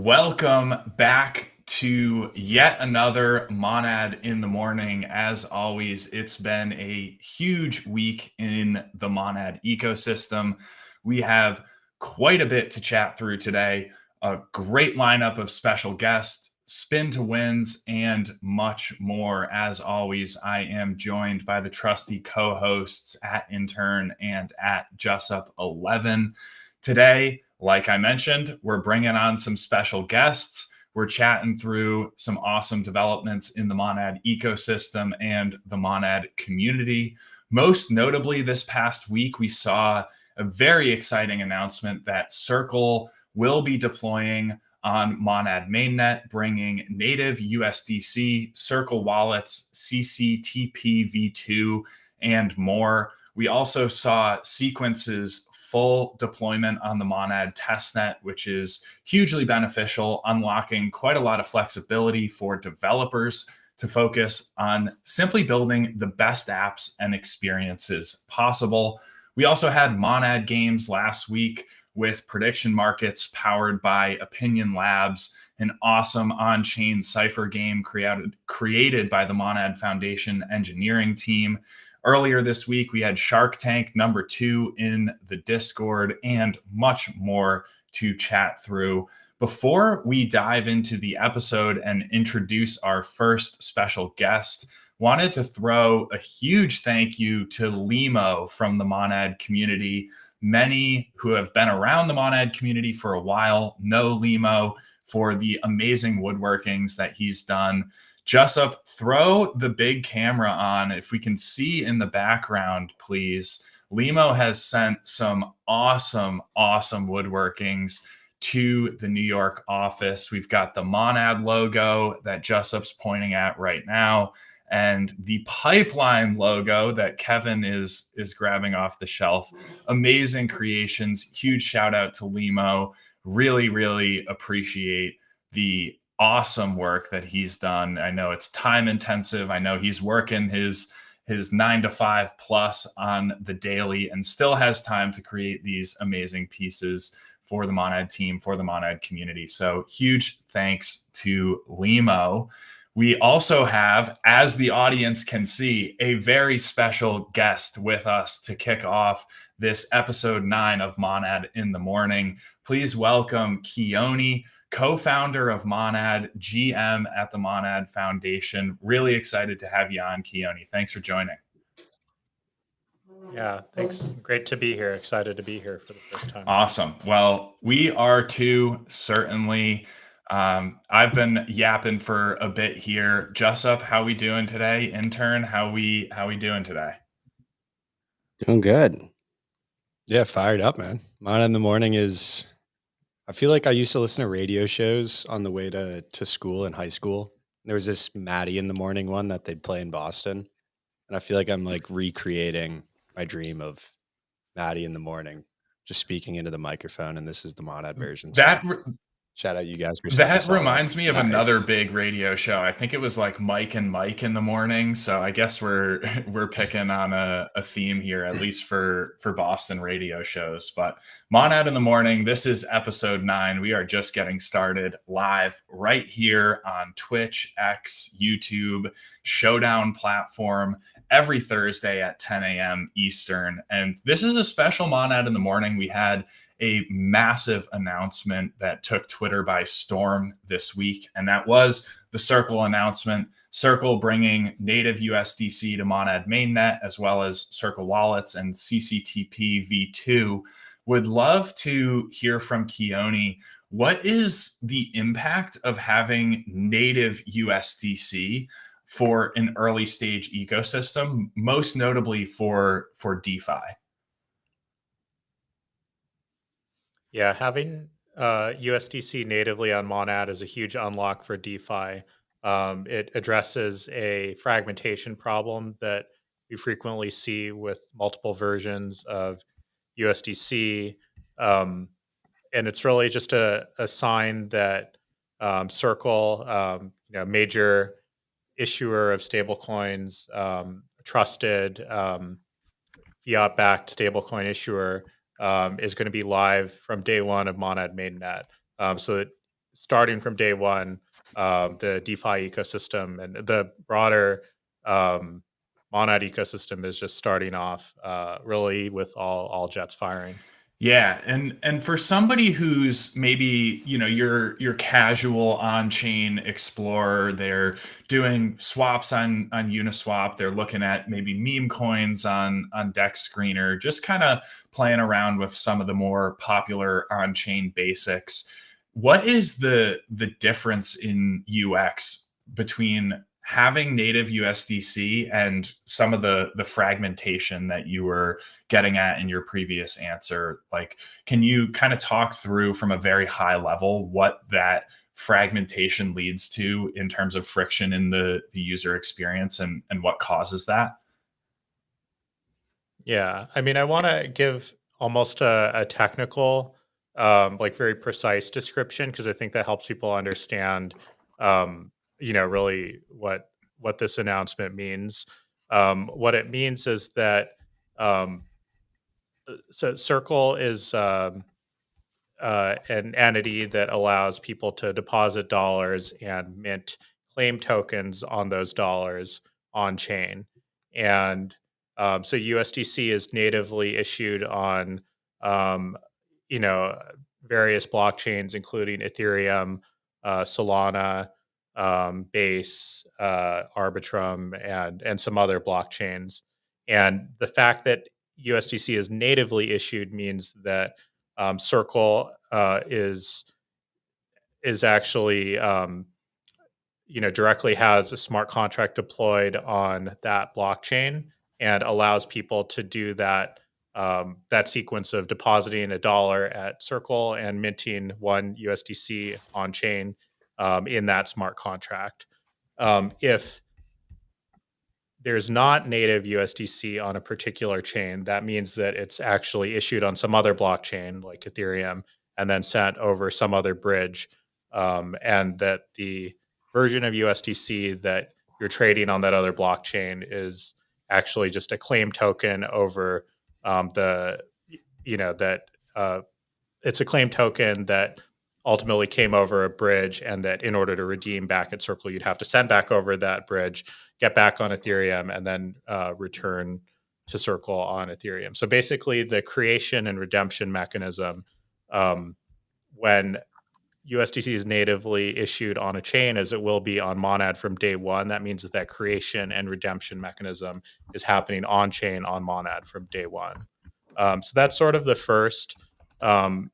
Welcome back to yet another Monad in the Morning. As always, it's been a huge week in the Monad ecosystem. We have quite a bit to chat through today, a great lineup of special guests, spin to wins, and much more. As always, I am joined by the trusty co hosts at Intern and at Jussup11. Today, like I mentioned, we're bringing on some special guests. We're chatting through some awesome developments in the Monad ecosystem and the Monad community. Most notably, this past week, we saw a very exciting announcement that Circle will be deploying on Monad mainnet, bringing native USDC, Circle wallets, CCTP v2, and more. We also saw Sequence's full deployment on the Monad testnet, which is hugely beneficial, unlocking quite a lot of flexibility for developers to focus on simply building the best apps and experiences possible. We also had Monad games last week with prediction markets powered by Opinion Labs, an awesome on-chain cipher game created by the Monad Foundation engineering team. Earlier this week, we had Shark Tank #2 in the Discord and much more to chat through. Before we dive into the episode and introduce our first special guest, wanted to throw a huge thank you to Limo from the Monad community. Many who have been around the Monad community for a while know Limo for the amazing woodworkings that he's done. Jessup, throw the big camera on. If we can see in the background, please. Limo has sent some awesome woodworkings to the New York office. We've got the Monad logo that Jessup's pointing at right now, and the pipeline logo that Kevin is grabbing off the shelf. Amazing creations. Huge shout out to Limo. Really appreciate the awesome work that he's done. I know it's time intensive. I know he's working his 9 to 5 plus on the daily and still has time to create these amazing pieces for the Monad team, for the Monad community. So huge thanks to Limo. We also have, as the audience can see, a very special guest with us to kick off this episode 9 of Monad in the Morning. Please welcome Keone, co-founder of Monad, GM at the Monad Foundation. Really excited to have you on, Keone. Thanks for joining. Yeah, thanks. Great to be here. Excited to be here for the first time. Awesome. Well, we are too, certainly. I've been yapping for a bit here. Jessup, how we doing today? Intern, how we doing today? Doing good. Yeah, fired up, man. Mine in the morning is, I feel like I used to listen to radio shows on the way to school in high school. There was this Maddie in the morning one that they'd play in Boston. And I feel like I'm like recreating my dream of Maddie in the morning, just speaking into the microphone. And this is the Monad version. Shout out you guys for that reminds me of Nice. another big radio show. I think it was like Mike and Mike in the morning. So I guess we're picking on a theme here, at least for Boston radio shows. But Monad in the Morning, this is episode 9. We are just getting started live right here on Twitch, X, YouTube, Showdown platform every Thursday at 10 a.m. Eastern. And this is a special Monad in the Morning. We had a massive announcement that took Twitter by storm this week, and that was the Circle announcement. Circle bringing native USDC to Monad mainnet, as well as Circle wallets and CCTP v2. Would love to hear from Keone. What is the impact of having native USDC for an early stage ecosystem, most notably for DeFi? Yeah, having USDC natively on Monad is a huge unlock for DeFi. It addresses a fragmentation problem that we frequently see with multiple versions of USDC. And it's really just a sign that Circle, major issuer of stablecoins, trusted fiat-backed stablecoin issuer, is going to be live from day one of Monad mainnet. So that starting from day one, the DeFi ecosystem and the broader um, Monad ecosystem is just starting off really with all jets firing. Yeah, and for somebody who's maybe, your casual on-chain explorer, they're doing swaps on Uniswap, they're looking at maybe meme coins on Dex Screener, just kind of playing around with some of the more popular on-chain basics. What is the difference in UX between having native USDC and some of the fragmentation that you were getting at in your previous answer? Like, can you kind of talk through from a very high level what that fragmentation leads to in terms of friction in the user experience and what causes that? Yeah, I mean, I want to give almost a technical, like very precise description because I think that helps people understand, um, really what this announcement means. What it means is that um, so Circle is an entity that allows people to deposit dollars and mint claim tokens on those dollars on chain. And so USDC is natively issued on, um, you know, various blockchains, including Ethereum, Solana, Base, Arbitrum, and some other blockchains. And the fact that USDC is natively issued means that Circle is actually directly has a smart contract deployed on that blockchain and allows people to do that sequence of depositing $1 at Circle and minting 1 USDC on chain in that smart contract. If there's not native USDC on a particular chain, that means that it's actually issued on some other blockchain like Ethereum and then sent over some other bridge. And that the version of USDC that you're trading on that other blockchain is actually just a claim token over the, that it's a claim token that ultimately came over a bridge, and that in order to redeem back at Circle, you'd have to send back over that bridge, get back on Ethereum, and then return to Circle on Ethereum. So basically, the creation and redemption mechanism, um, when USDC is natively issued on a chain, as it will be on Monad from day one, that means that creation and redemption mechanism is happening on chain on Monad from day one. So that's sort of the first um,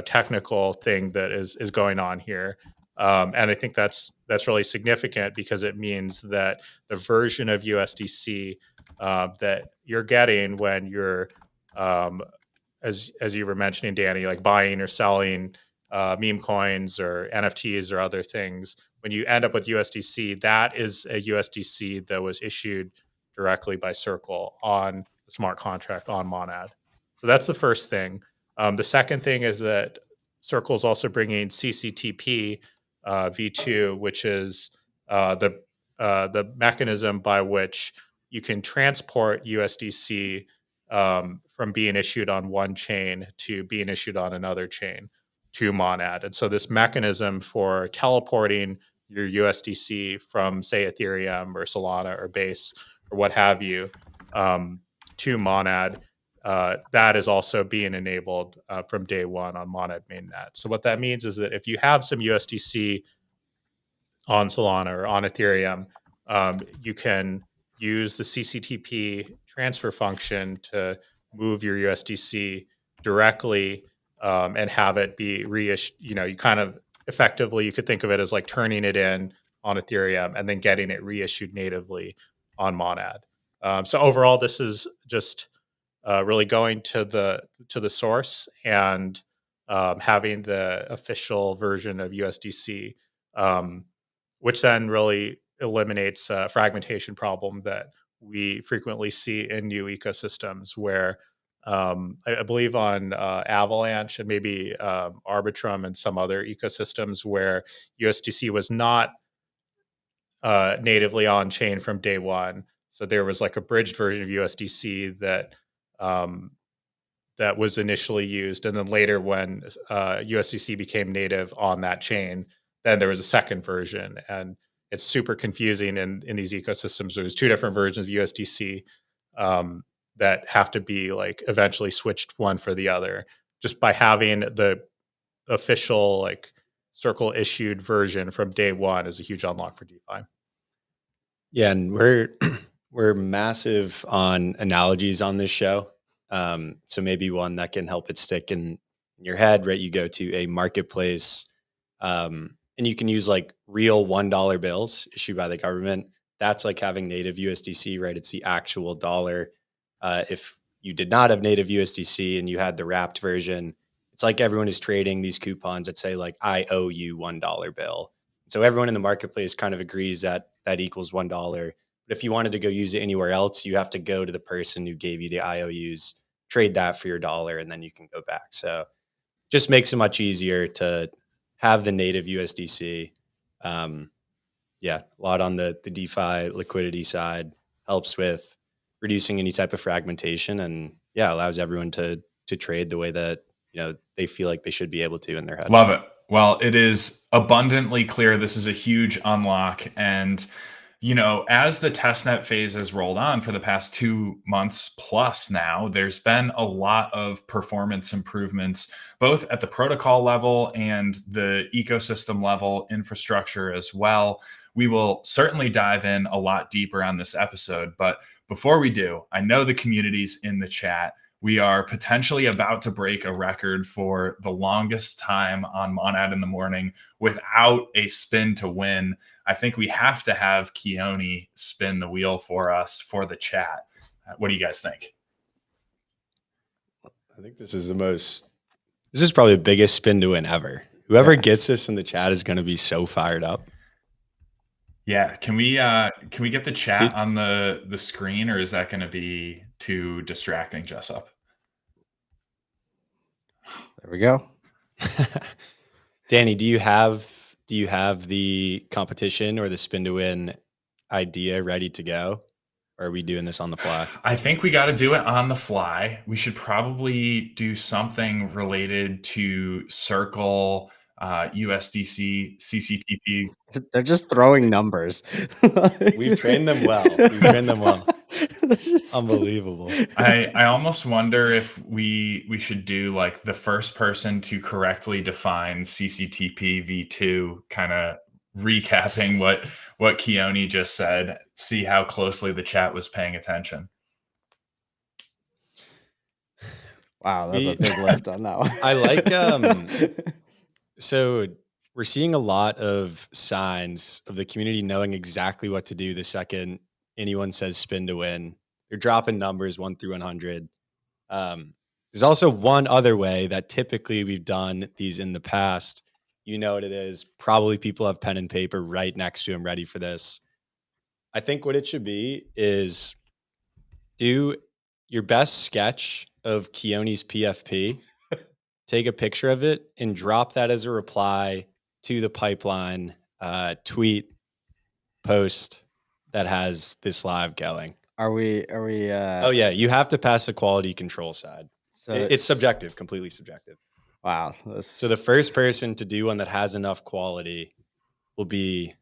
technical thing that is going on here. And I think that's really significant because it means that the version of USDC that you're getting when you're um, as you were mentioning, Danny, like buying or selling meme coins or NFTs or other things, when you end up with USDC, that is a USDC that was issued directly by Circle on the smart contract on Monad. So that's the first thing. The second thing is that Circle is also bringing CCTP v2, which is the mechanism by which you can transport USDC from being issued on one chain to being issued on another chain to Monad. And so this mechanism for teleporting your USDC from, say, Ethereum or Solana or Base or what have you um, to Monad, that is also being enabled from day one on Monad mainnet. So what that means is that if you have some USDC on Solana or on Ethereum, you can use the CCTP transfer function to move your USDC directly and have it be reissued. You kind of effectively, you could think of it as like turning it in on Ethereum and then getting it reissued natively on Monad. So overall, this is just really going to the source and having the official version of USDC, um, which then really eliminates a fragmentation problem that we frequently see in new ecosystems where I believe on Avalanche and maybe Arbitrum and some other ecosystems where USDC was not natively on chain from day one. So there was like a bridged version of USDC um, that was initially used, and then later when USDC became native on that chain, then there was a second version, and it's super confusing in these ecosystems. There's two different versions of USDC that have to be like eventually switched one for the other. Just by having the official like Circle issued version from day one is a huge unlock for DeFi. Yeah, and we're massive on analogies on this show. So maybe one that can help it stick in your head, right? You go to a marketplace, and you can use like real $1 bills issued by the government. That's like having native USDC, right? It's the actual dollar. If you did not have native USDC and you had the wrapped version, it's like everyone is trading these coupons that say like, I owe you $1 bill. So everyone in the marketplace kind of agrees that that equals $1. But if you wanted to go use it anywhere else, you have to go to the person who gave you the IOUs, trade that for your dollar, and then you can go back. So just makes it much easier to have the native USDC. Yeah, a lot on the DeFi liquidity side, helps with reducing any type of fragmentation, and yeah, allows everyone to trade the way that they feel like they should be able to in their head. Love it. Well, it is abundantly clear this is a huge unlock. And, as the testnet phase has rolled on for the past 2 months plus now, there's been a lot of performance improvements, both at the protocol level and the ecosystem level infrastructure as well. We will certainly dive in a lot deeper on this episode. But before we do, I know the community's in the chat. We are potentially about to break a record for the longest time on Monad in the Morning without a spin to win. I think we have to have Keone spin the wheel for us for the chat. What do you guys think? I think this is probably the biggest spin to win ever. Whoever gets this in the chat is going to be so fired up. Yeah, can we get the chat on the screen, or is that going to be too distracting, Jessup? There we go. Danny, do you have the competition or the spin to win idea ready to go? Or are we doing this on the fly? I think we got to do it on the fly. We should probably do something related to Circle, USDC, CCTP. They're just throwing numbers. We've trained them well. Unbelievable. I almost wonder if we should do like the first person to correctly define CCTP v2, kind of recapping what Keone just said, see how closely the chat was paying attention. Wow, that's a big lift on that one. I like so we're seeing a lot of signs of the community knowing exactly what to do the second anyone says spin to win. They're dropping numbers 1 through 100. There's also one other way that typically we've done these in the past. You know what it is. Probably people have pen and paper right next to them ready for this. I think what it should be is do your best sketch of Keone's PFP, take a picture of it, and drop that as a reply to the pipeline tweet post that has this live going. Are we oh yeah, you have to pass the quality control side. So it's subjective, completely subjective. Wow. So the first person to do one that has enough quality will be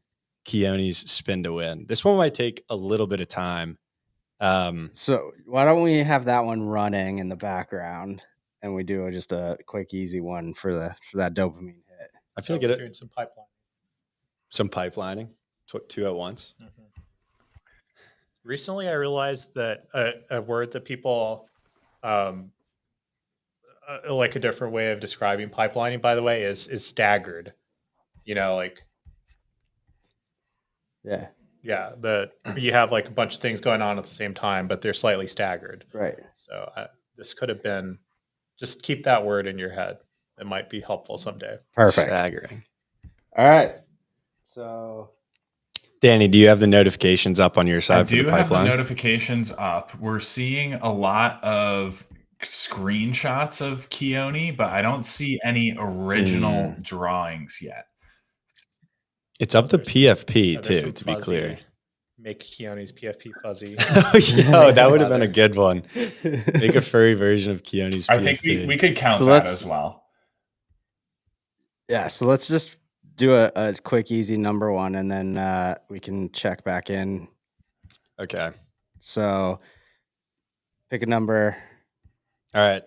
Keone's spin to win. This one might take a little bit of time. So why don't we have that one running in the background and we do just a quick, easy one for that dopamine hit. I feel like doing some pipeline. Some pipelining, two at once. Mm-hmm. Recently, I realized that a word that people like a different way of describing pipelining, by the way, is staggered. Like yeah, you have like a bunch of things going on at the same time, but they're slightly staggered. Right. So this could have been. Just keep that word in your head. It might be helpful someday. Perfect. Staggering. All right. So, Danny, do you have the notifications up on your side? I do have the notifications up. We're seeing a lot of screenshots of Keone, but I don't see any original drawings yet. It's of the PFP too, to be clear. make Keone's PFP fuzzy. Yo, that would have been a good one. Make a furry version of Keone's PFP. I think we could count So that let's- as well. Yeah, so let's just do a quick, easy number one, and then we can check back in. Okay. So pick a number. All right.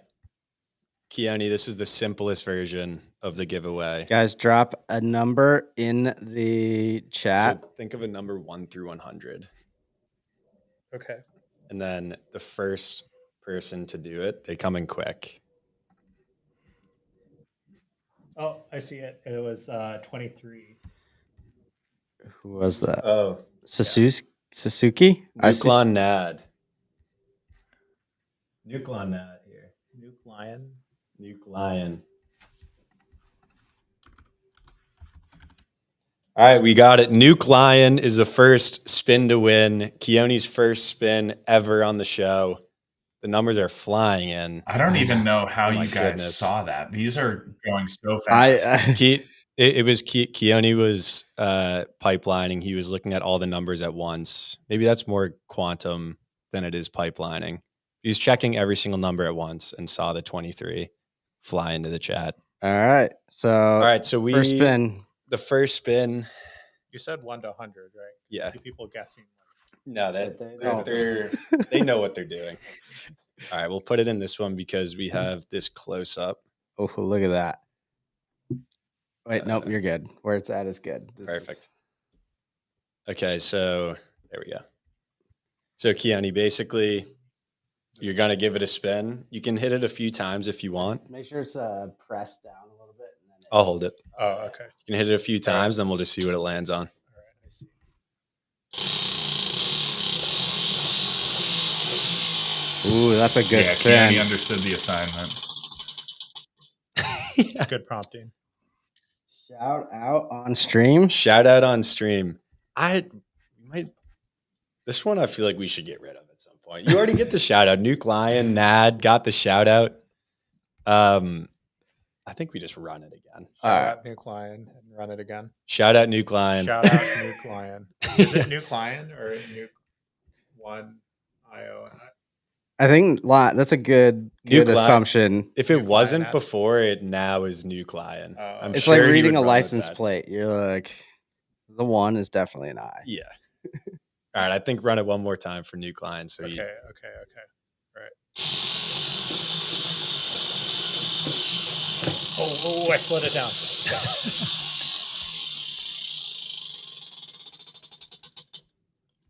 Keone, this is the simplest version of the giveaway. Guys, drop a number in the chat. So think of a number 1 through 100. Okay. And then the first person to do it, they come in quick. Oh, I see it. It was 23. Who was that? Oh, Suzuki? Nuklon Nad. Nuklon Nad here. Nuke Lion. Nuke Lion. All right, we got it. Nuke Lion is the first spin to win. Keone's first spin ever on the show. The numbers are flying in. I don't even know how Oh my you guys goodness. saw that. These are going so fast. It was Keone was pipelining. He was looking at all the numbers at once. Maybe that's more quantum than it is pipelining. He's checking every single number at once and saw the 23 fly into the chat. All right. So first spin. The first spin. You said 1 to 100, right? Yeah. See people guessing. No, They they know what they're doing. All right, we'll put it in this one because we have this close up. Oh, look at that. Wait, nope, you're good. Where it's at is good. Perfect. Okay, so there we go. So Keone, basically, you're gonna give it a spin. You can hit it a few times if you want. Make sure it's pressed down a little bit. And then I'll hold it. Oh, okay. You can hit it a few times, then we'll just see what it lands on. All right, I see. Ooh, that's a good spin. Keone understood the assignment. Yeah. Good prompting. Shout out on stream. Shout out on stream. This one I feel like we should get rid of at some point. You already get the shout out. Nuke Lion, Nad got the shout out. I think we just run it again. Shout out Nuke Lion and run it again. Shout out Nuke Lion. Shout out Nuke Lion. Is it Nuke Lion or Nuke 1 IO? I think that's a good Nuke Lion. assumption. If it Nuke wasn't Lion. before, it now is Nuke Lion. Oh, I'm It's sure like he reading would a run with license that. plate. You're like, the one is definitely an I. Yeah. All right, I think run it one more time for Nuke Lion. So Okay. you, All right. Oh, I slowed it down.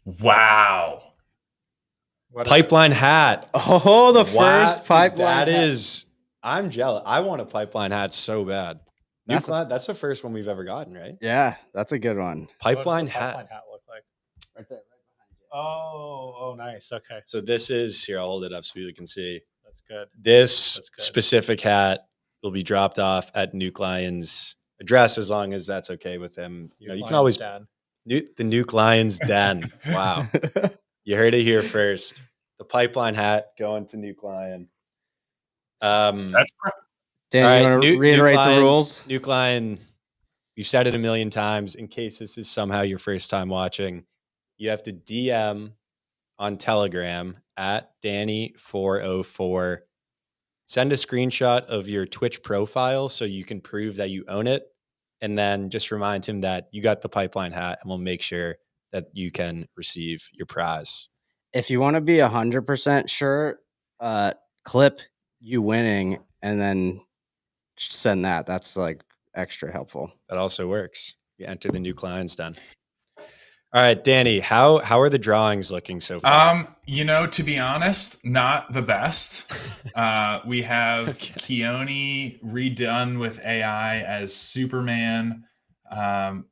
Wow. What is pipeline hat. Oh, the Wow, first pipeline. That is. I'm jealous. I want a pipeline hat so bad. That's That's the first one we've ever gotten, right? Yeah, that's a good one. What does Pipeline the hat. pipeline hat look like? Right there, right behind you. Oh, nice. Okay, So this is here. I'll hold it up so you can see. that's good. This That's good. specific hat will be dropped off at Nuke Lion's address as long as that's okay with him. You know, you can always stand. the Nuke Lion's den. Wow, you heard it here first. The pipeline hat going to Nuke Lion. That's Dan, All right, you want to Nuke reiterate Lion- the rules? Nuke Lion, we've said it a million times. In case this is somehow your first time watching, you have to DM on Telegram at Danny404. Send a screenshot of your Twitch profile so you can prove that you own it. And then just remind him that you got the pipeline hat and we'll make sure that you can receive your prize. If you want to be 100% sure, clip you winning and then send that. That's like extra helpful. That also works. You enter the Nuke Lion's den. All right, Danny, how are the drawings looking so far? To be honest, not the best. We have Okay. Keone redone with AI as Superman.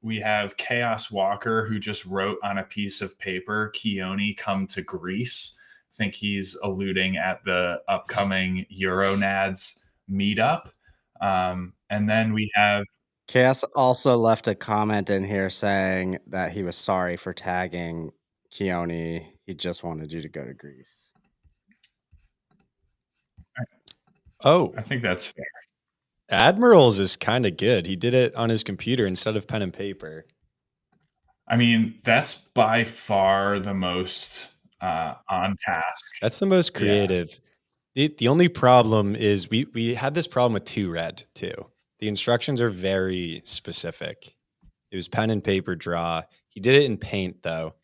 We have Chaos Walker, who just wrote on a piece of paper, Keone, come to Greece. I think he's alluding at the upcoming Euronads meetup. And then we have Chaos also left a comment in here saying that he was sorry for tagging Keone. He just wanted you to go to Greece. Oh, I think that's fair. Admirals is kind of good. He did it on his computer instead of pen and paper. I mean, that's by far the most on task. That's the most Yeah. creative. The only problem is we had this problem with 2Red too. The instructions are very specific. It was pen and paper draw. He did it in paint though,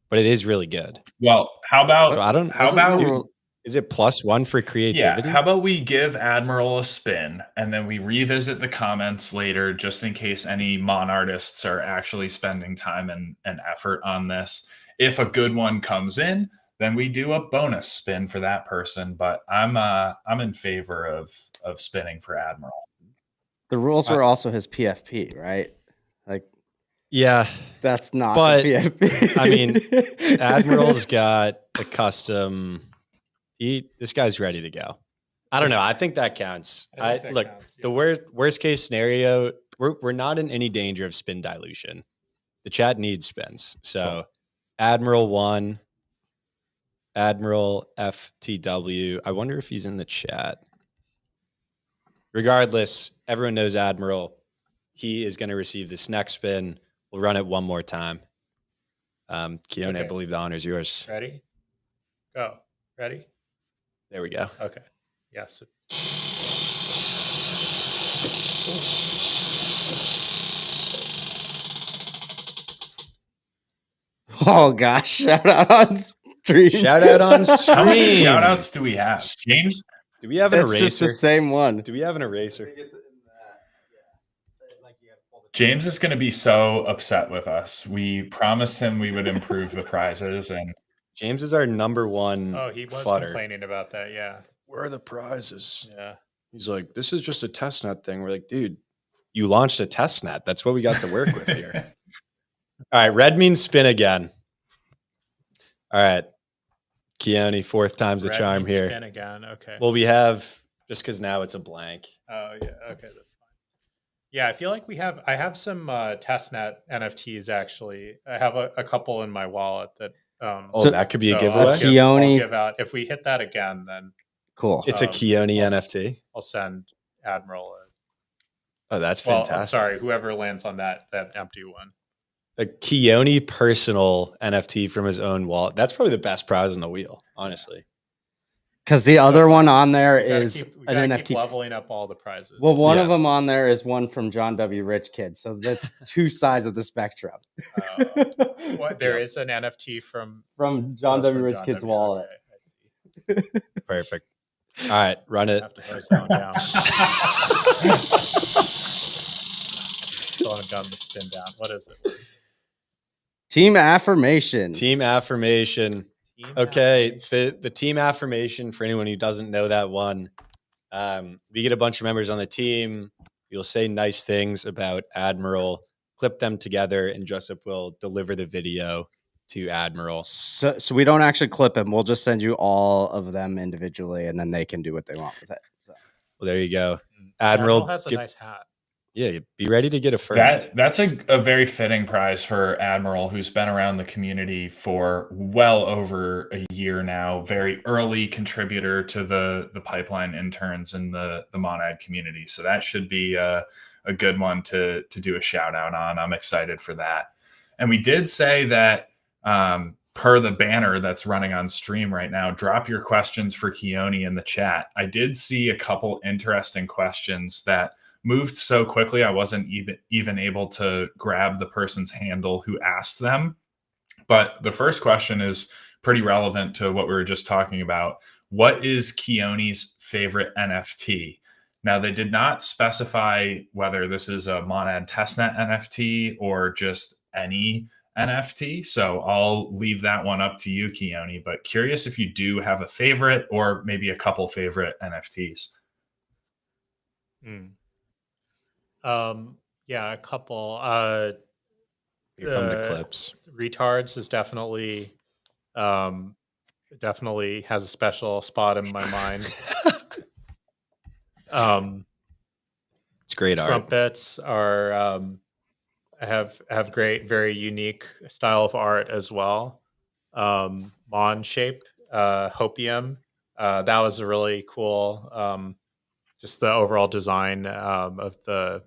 but it is really good. Well, how about So I don't. how Wasn't the about rule- Is it +1 for yeah, creativity? how about we give Admiral a spin and then we revisit the comments later just in case any Mon artists are actually spending time and effort on this. If a good one comes in, then we do a bonus spin for that person. But I'm in favor of spinning for Admiral. The rules I- were also his PFP, right? Like Yeah, that's not but, the PFP. I mean, Admiral's got a custom. This guy's ready to go. I don't know. I think that counts. I think that Look, counts, the yeah. worst case scenario, we're not in any danger of spin dilution. The chat needs spins. So Admiral 1, Admiral FTW. I wonder if he's in the chat. Regardless, everyone knows Admiral. He is going to receive this next spin. We'll run it one more time. Keone, I Okay. believe the honor is yours. Ready? Go. Ready? There we go. Okay. Yes. Oh gosh! Shout out on stream. Shout out on How many stream. shout outs do we have? James? Do we have an It's just the eraser? same one. Do we have an eraser? James is going to be so upset with us. We promised him we would improve the prizes, and James is our number one. Oh, he was fodder. complaining about that. Yeah. Where are the prizes? Yeah. He's like, this is just a test net thing. We're like, dude, you launched a test net. That's what we got to work with here. All right, red means spin again. All right, Keone, fourth time's the Red charm means here. Spin again. Okay. Well, we have just because now it's a blank. Oh yeah. Okay, that's fine. Yeah, I feel like I have some testnet NFTs actually. I have a couple in my wallet that. Oh, that could be a so giveaway. I'll Keone- give out if we hit that again, then Cool. It's a Keone I'll- NFT. I'll send Admiral. Oh, that's Well, fantastic. I'm sorry, whoever lands on that empty one. A Keone personal NFT from his own wallet. That's probably the best prize on the wheel, honestly. Because the other one on there We gotta is we an gotta NFT. keep leveling up all the prizes. Well, one Yeah. of them on there is one from John W. Rich Kid. So that's two sides of the spectrum. There is an NFT from From John W. Rich John Kid's W. wallet. Okay, I see. Perfect. All right, run I it. have to close that one down. Still haven't gotten the spin down. What is it? Team affirmation. Team affirmation. Team Okay, affirmation. the team affirmation for anyone who doesn't know that one. We get a bunch of members on the team. You'll say nice things about Admiral, clip them together, and Jessup will deliver the video to Admiral. So we don't actually clip him. We'll just send you all of them individually, and then they can do what they want with it. So. Well, there you go. Admiral Admiral, has a get- nice hat. yeah, be ready to get affirmed. that's a very fitting prize for Admiral, who's been around the community for well over a year now. Very early contributor to the pipeline interns in the Monad community. So that should be a good one to do a shout out on. I'm excited for that. And we did say that per the banner that's running on stream right now, drop your questions for Keone in the chat. I did see a couple interesting questions that moved so quickly I wasn't even able to grab the person's handle who asked them. But the first question is pretty relevant to what we were just talking about. What is Keone's favorite NFT? Now, they did not specify whether this is a Monad testnet NFT or just any NFT. So I'll leave that one up to you, Keone. But curious if you do have a favorite or maybe a couple favorite NFTs. Yeah, a couple. Here come the clips. Retards is definitely has a special spot in my mind. It's great art. Trumpets are have great, very unique style of art as well. Mon shape, hopium. That was a really cool. Just the overall design of the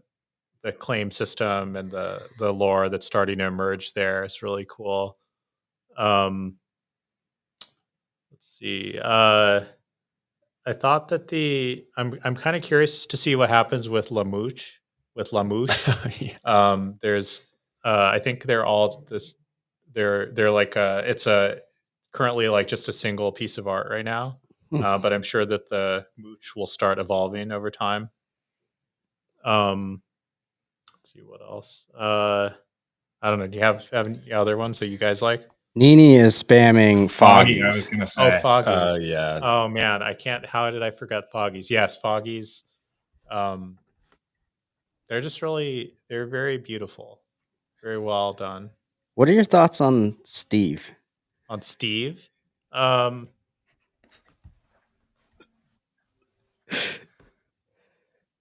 claim system and the lore that's starting to emerge there is really cool. Let's see. I thought that I'm kind of curious to see what happens with Lamouche. Yeah. There's I think they're all this. They're like it's a currently like just a single piece of art right now, but I'm sure that the mooch will start evolving over time. Let's see what else. I don't know. Do you have any other ones that you guys like? Nini is spamming Foggy, I Foggies. was gonna Oh, say. Foggies. Yeah. Oh man, I can't. How did I forget Foggies? Yes, Foggies. Um, they're just they're very beautiful, very well done. What are your thoughts on Steve? On Steve, um,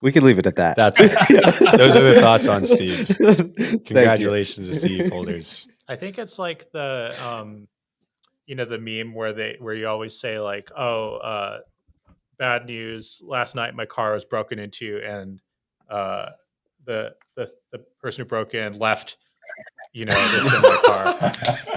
We could leave it at that. That's those are the thoughts on Steve. Thank you. Congratulations to Steve holders. I think it's like the the meme where you always say like, oh, bad news. Last night my car was broken into, and the person who broke in left, this in my car.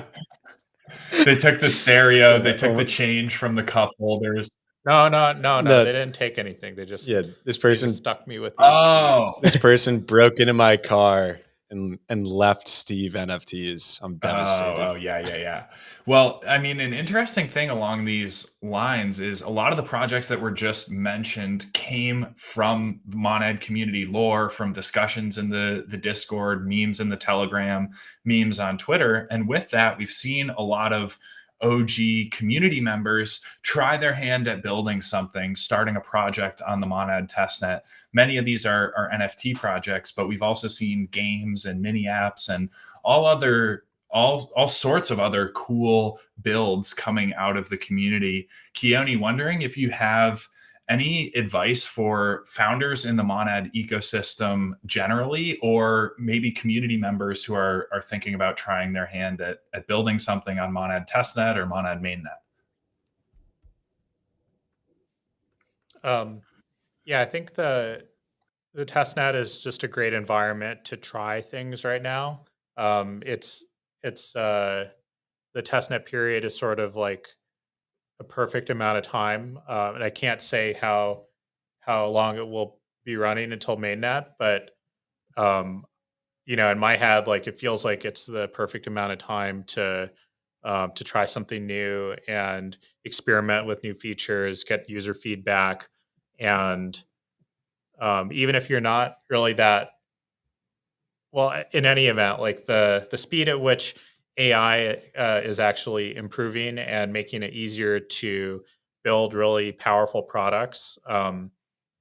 They took the stereo, they took the change from the cup holders. No, No. they didn't take anything. They just Yeah, this they person just stuck me with these. Oh. Steves. this person broke into my car and left Steve NFTs. I'm devastated. Oh, yeah. Well, I mean, an interesting thing along these lines is a lot of the projects that were just mentioned came from the Monad community lore, from discussions in the Discord, memes in the Telegram, memes on Twitter. And with that, we've seen a lot of OG community members try their hand at building something, starting a project on the Monad testnet. Many of these are NFT projects, but we've also seen games and mini apps and all sorts of other cool builds coming out of the community. Keone, wondering if you have any advice for founders in the Monad ecosystem generally, or maybe community members who are thinking about trying their hand at building something on Monad testnet or Monad mainnet. Yeah, I think the testnet is just a great environment to try things right now. It's the testnet period is sort of like a perfect amount of time, and I can't say how long it will be running until mainnet, but um, in my head, like it feels like it's the perfect amount of time to try something new and experiment with new features, get user feedback, and even if you're not really that well, in any event, like the speed at which AI is actually improving and making it easier to build really powerful products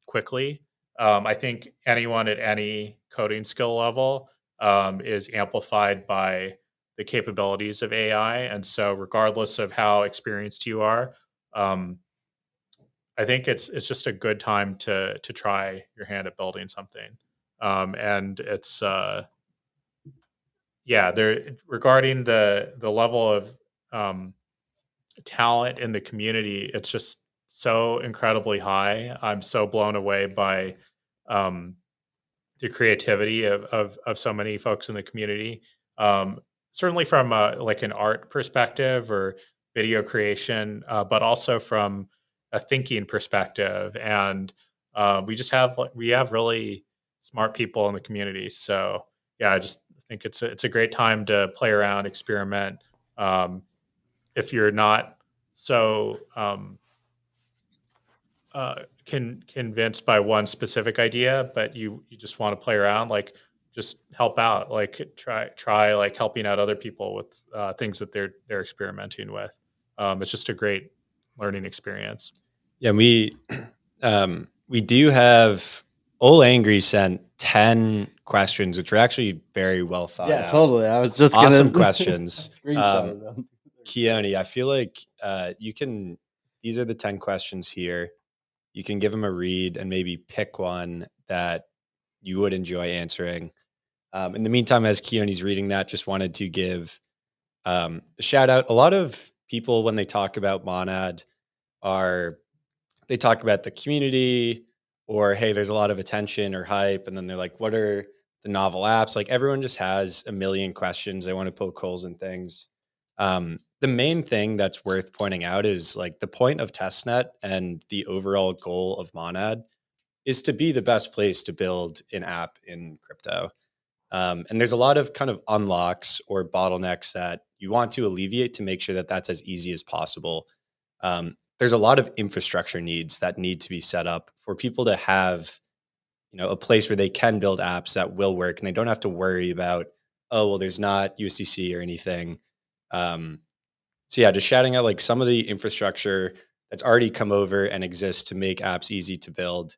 quickly. I think anyone at any coding skill level is amplified by the capabilities of AI, and so regardless of how experienced you are, um, I think it's just a good time to try your hand at building something, and it's yeah, there regarding the level of um, talent in the community, it's just so incredibly high. I'm so blown away by um, the creativity of so many folks in the community. Um, Certainly from like an art perspective or video creation, but also from a thinking perspective. And we have really smart people in the community. So yeah, I just think it's a great time to play around, experiment. Um, if you're not so convinced by one specific idea, but you just want to play around, like just help out, like try like helping out other people with things that they're experimenting with. It's just a great learning experience. Yeah, we do have Ol Angry sent 10 questions, which are actually very well thought out. Totally. I was just Awesome gonna questions. screenshot them. Keone, I feel like these are the 10 questions here. You can give them a read and maybe pick one that you would enjoy answering. In the meantime, as Keone's reading that, just wanted to give a shout out. A lot of people, when they talk about Monad, they talk about the community or, hey, there's a lot of attention or hype. And then they're like, what are the novel apps. Like everyone just has a million questions. They want to poke holes in things. The main thing that's worth pointing out is like the point of testnet and the overall goal of Monad is to be the best place to build an app in crypto. And there's a lot of kind of unlocks or bottlenecks that you want to alleviate to make sure that that's as easy as possible. There's a lot of infrastructure needs that need to be set up for people to have, a place where they can build apps that will work and they don't have to worry about, oh, well, there's not USDC or anything. Um, so yeah, just shouting out like some of the infrastructure that's already come over and exists to make apps easy to build.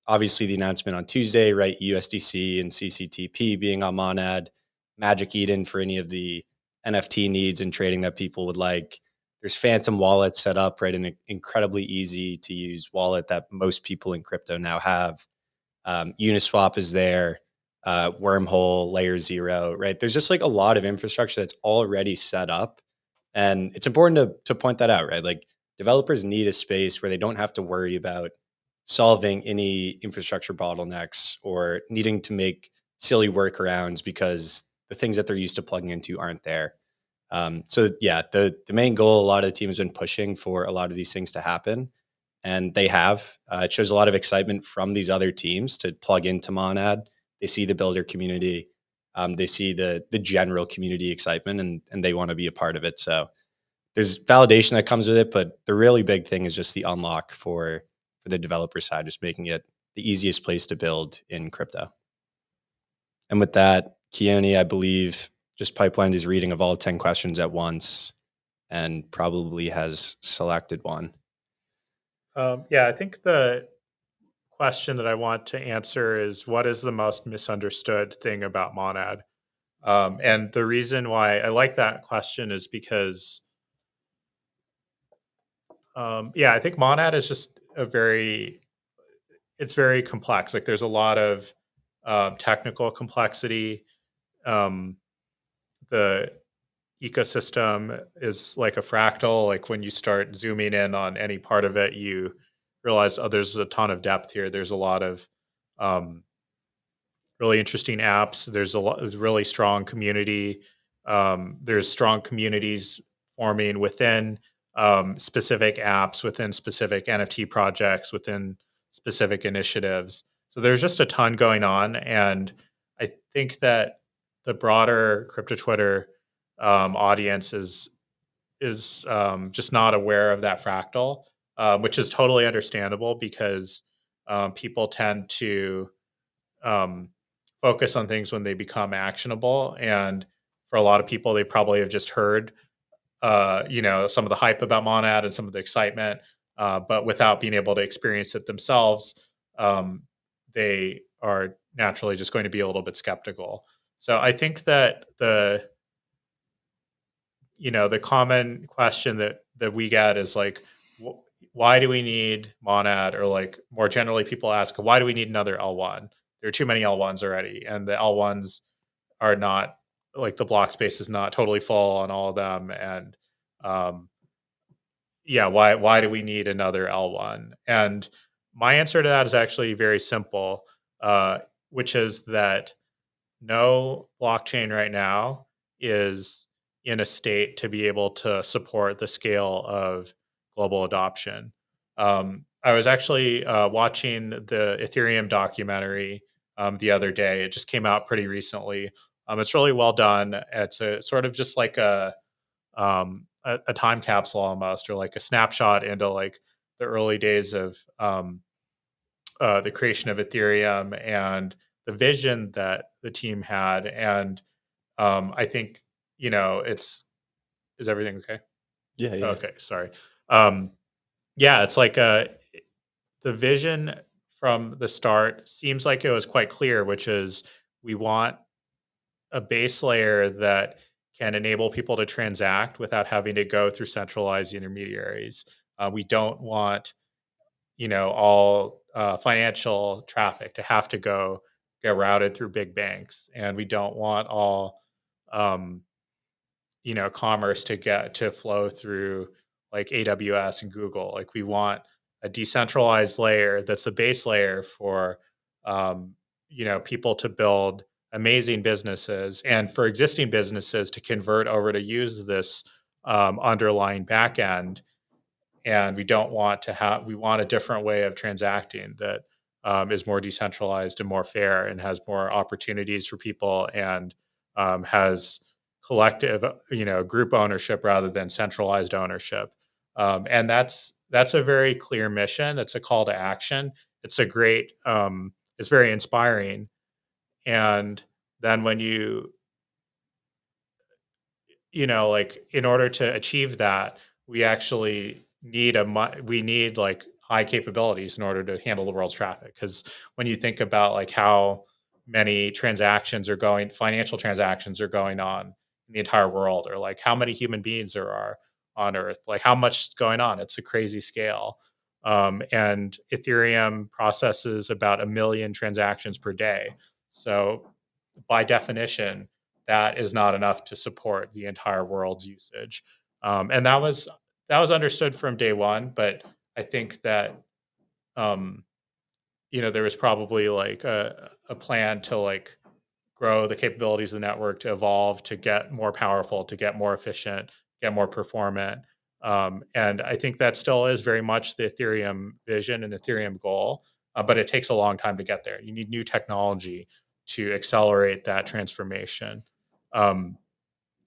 Obviously, the announcement on Tuesday, right? USDC and CCTP being on Monad, Magic Eden for any of the NFT needs and trading that people would like. There's Phantom Wallet set up, right? An incredibly easy to use wallet that most people in crypto now have. Uniswap is there, Wormhole, Layer Zero, right? There's just like a lot of infrastructure that's already set up. And it's important to point that out, right? Like developers need a space where they don't have to worry about solving any infrastructure bottlenecks or needing to make silly workarounds because the things that they're used to plugging into aren't there. So yeah, the main goal, a lot of the team has been pushing for a lot of these things to happen, and they have. It shows a lot of excitement from these other teams to plug into Monad. They see the builder community, they see the general community excitement, and they want to be a part of it. So there's validation that comes with it, but the really big thing is just the unlock for the developer side, just making it the easiest place to build in crypto. And with that, Keone, I believe, just pipelined his reading of all 10 questions at once and probably has selected one. Yeah, I think the question that I want to answer is what is the most misunderstood thing about Monad? And the reason why I like that question is because, I think Monad is just it's very complex. Like there's a lot of technical complexity. Um, the ecosystem is like a fractal. Like when you start zooming in on any part of it, you realize, oh, there's a ton of depth here. There's a lot of um, really interesting apps. There's really strong community. There's strong communities forming within specific apps, within specific NFT projects, within specific initiatives. So there's just a ton going on, and I think that the broader crypto Twitter audience is just not aware of that fractal, which is totally understandable because people tend to um, focus on things when they become actionable. And for a lot of people, they probably have just heard, some of the hype about Monad and some of the excitement, but without being able to experience it themselves, they are naturally just going to be a little bit skeptical. So I think that the common question that we get is like, why do we need Monad? Or like more generally, people ask, why do we need another L1? There are too many L1s already, and the L1s are not like the block space is not totally full on all of them. And um, why do we need another L1? And my answer to that is actually very simple, which is that no blockchain right now is in a state to be able to support the scale of global adoption. I was actually watching the Ethereum documentary the other day. It just came out pretty recently. It's really well done. It's a sort of just like a time capsule almost, or like a snapshot into like the early days of the creation of Ethereum and the vision that the team had. And I think, is everything okay? Yeah, yeah. Okay, sorry. Um, it's like the vision from the start seems like it was quite clear, which is we want a base layer that can enable people to transact without having to go through centralized intermediaries. We don't want all financial traffic to have to get routed through big banks, and we don't want all um, commerce to flow through like AWS and Google. Like we want a decentralized layer that's the base layer for people to build amazing businesses, and for existing businesses to convert over to use this underlying backend. And we want a different way of transacting that is more decentralized and more fair and has more opportunities for people, and has collective, group ownership rather than centralized ownership. And that's a very clear mission. It's a call to action. It's a great it's very inspiring. And then when like, in order to achieve that, we actually we need like high capabilities in order to handle the world's traffic. Because when you think about like how many financial transactions are going on in the entire world, or like how many human beings there are on Earth, like how much is going on, it's a crazy scale. And Ethereum processes about 1 million transactions per day. So by definition, that is not enough to support the entire world's usage. And that was understood from day one, but I think that um, there was probably like a plan to like grow the capabilities of the network, to evolve, to get more powerful, to get more efficient, get more performant. And I think that still is very much the Ethereum vision and Ethereum goal, but it takes a long time to get there. You need new technology to accelerate that transformation. Um,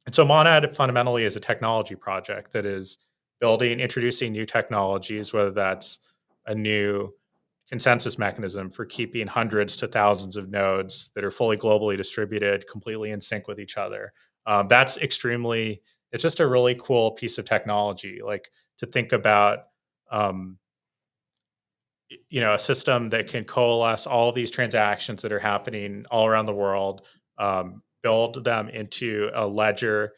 and so Monad fundamentally is a technology project that is introducing new technologies, whether that's a new consensus mechanism for keeping hundreds to thousands of nodes that are fully globally distributed, completely in sync with each other. It's just a really cool piece of technology. Like, to think about, um, a system that can coalesce all of these transactions that are happening all around the world, build them into a ledger,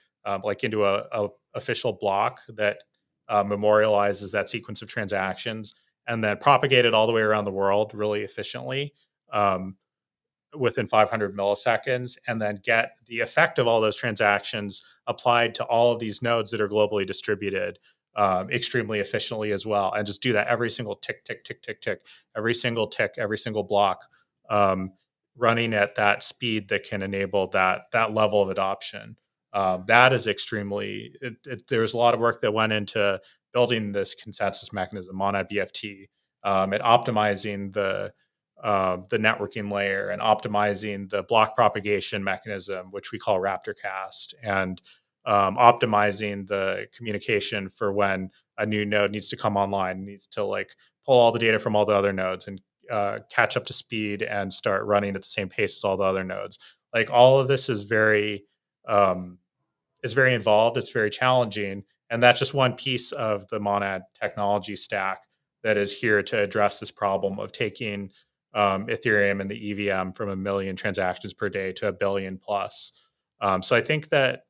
like into a official block that memorializes that sequence of transactions, and then propagate it all the way around the world really efficiently, um, within 500 milliseconds, and then get the effect of all those transactions applied to all of these nodes that are globally distributed extremely efficiently as well, and just do that every single tick, tick, tick, tick, tick, every single tick, every single block, um, running at that speed that can enable that level of adoption. That is extremely. There was a lot of work that went into building this consensus mechanism, Monad BFT, at optimizing the networking layer, and optimizing the block propagation mechanism, which we call Raptorcast, and optimizing the communication for when a new node needs to come online, needs to like pull all the data from all the other nodes, and catch up to speed and start running at the same pace as all the other nodes. Like, all of this um, is very involved. It's very challenging, and that's just one piece of the Monad technology stack that is here to address this problem of taking Ethereum and the EVM from 1 million transactions per day to 1 billion plus. So I think that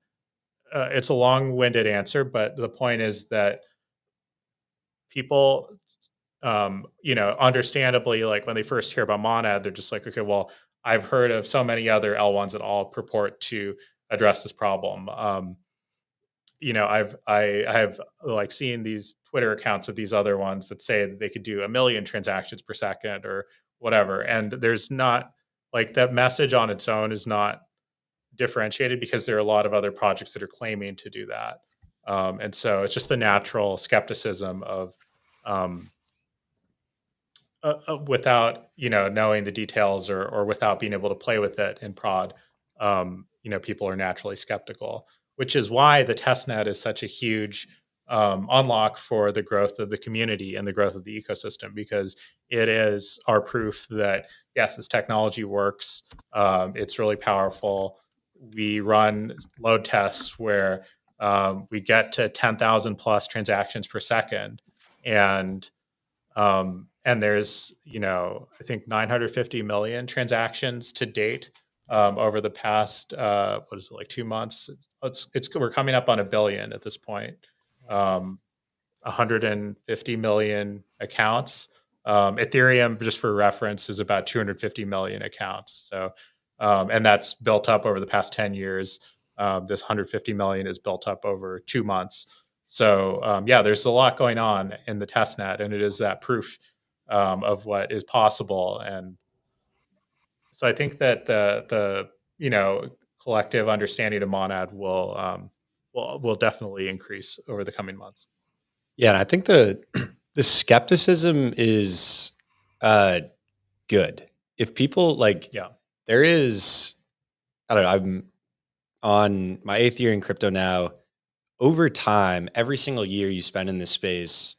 it's a long-winded answer, but the point is that people, understandably, like, when they first hear about Monad, they're just like, okay, well, I've heard of so many other L1s that all purport to address this problem. I have like seen these Twitter accounts of these other ones that say that they could do 1 million transactions per second or whatever, and there's not, like, that message on its own is not differentiated, because there are a lot of other projects that are claiming to do that. And so it's just the natural skepticism of, um, without knowing the details, or without being able to play with it in prod. People are naturally skeptical, which is why the testnet is such a huge unlock for the growth of the community and the growth of the ecosystem, because it is our proof that, yes, this technology works. It's really powerful. We run load tests where we get to 10,000 plus transactions per second, and there's, I think 950 million transactions to date over the past, what is it, like 2 months? We're coming up on 1 billion at this point. 150 million accounts. Ethereum, just for reference, is about 250 million accounts. So, and that's built up over the past 10 years. This 150 million is built up over 2 months. So, yeah, there's a lot going on in the testnet, and it is that proof of what is possible. And So I think that the collective understanding of Monad will definitely increase over the coming months. Yeah, and I think the the skepticism is good. If people like, Yeah. there is, I don't know, I'm on my 8th year in crypto now. Over time, every single year you spend in this space,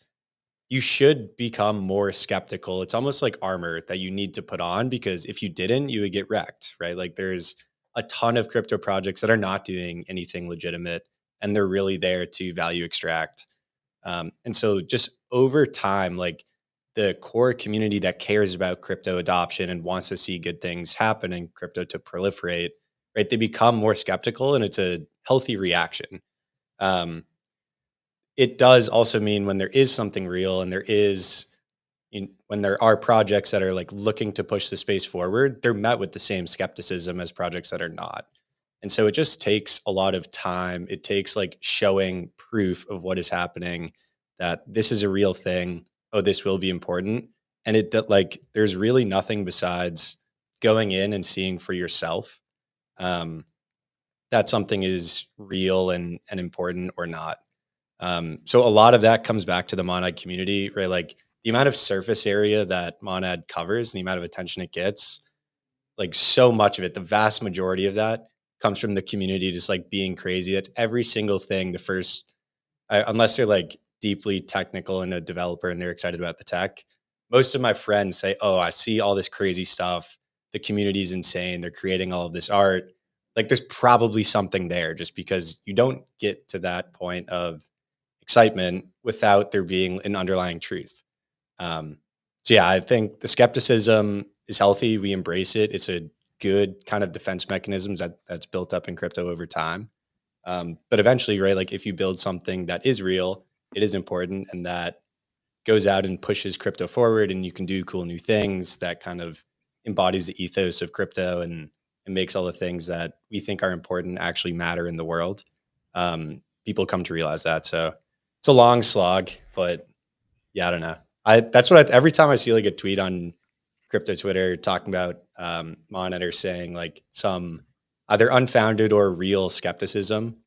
you should become more skeptical. It's almost like armor that you need to put on, because if you didn't, you would get wrecked, right? Like, there's a ton of crypto projects that are not doing anything legitimate, and they're really there to value extract. And so just over time, like, the core community that cares about crypto adoption and wants to see good things happen in crypto to proliferate, right? They become more skeptical, and it's a healthy reaction. Um, it does also mean when there is something real and when there are projects that are like looking to push the space forward, they're met with the same skepticism as projects that are not. And so it just takes a lot of time. It takes like showing proof of what is happening, that this is a real thing. Oh, this will be important. And like, there's really nothing besides going in and seeing for yourself um, that something is real and important or not. So a lot of that comes back to the Monad community, right? Like, the amount of surface area that Monad covers, the amount of attention it gets, like, so much of it, the vast majority of that comes from the community just like being crazy. That's every single thing. Unless they're like deeply technical and a developer and they're excited about the tech, most of my friends say, "Oh, I see all this crazy stuff. The community's insane. They're creating all of this art." Like, there's probably something there, just because you don't get to that point of excitement without there being an underlying truth. So yeah, I think the skepticism is healthy. We embrace it. It's a good kind of defense mechanisms that's built up in crypto over time. But eventually, right, like, if you build something that is real, it is important, and that goes out and pushes crypto forward, and you can do cool new things that kind of embodies the ethos of crypto, and makes all the things that we think are important actually matter in the world. People come to realize that. So it's a long slog, but yeah, I don't know. That's what every time I see like a tweet on crypto Twitter talking about Monitor saying like some either unfounded or real skepticism,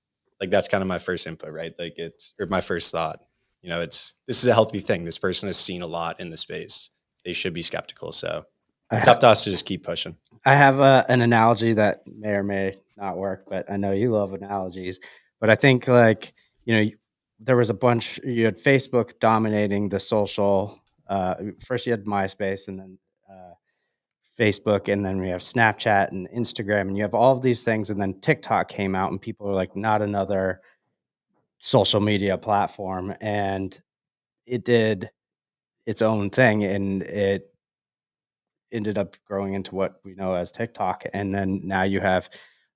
like, that's kind of my first input, right? Like, or my first thought. This is a healthy thing. This person has seen a lot in the space. They should be skeptical. So it's up to us to just keep pushing. I have an analogy that may or may not work, but I know you love analogies. But I think, like, there was you had Facebook dominating the social. First, you had MySpace, and then Facebook, and then we have Snapchat and Instagram, and you have all of these things. And then TikTok came out, and people are like, not another social media platform. And it did its own thing, and it ended up growing into what we know as TikTok. And then now you have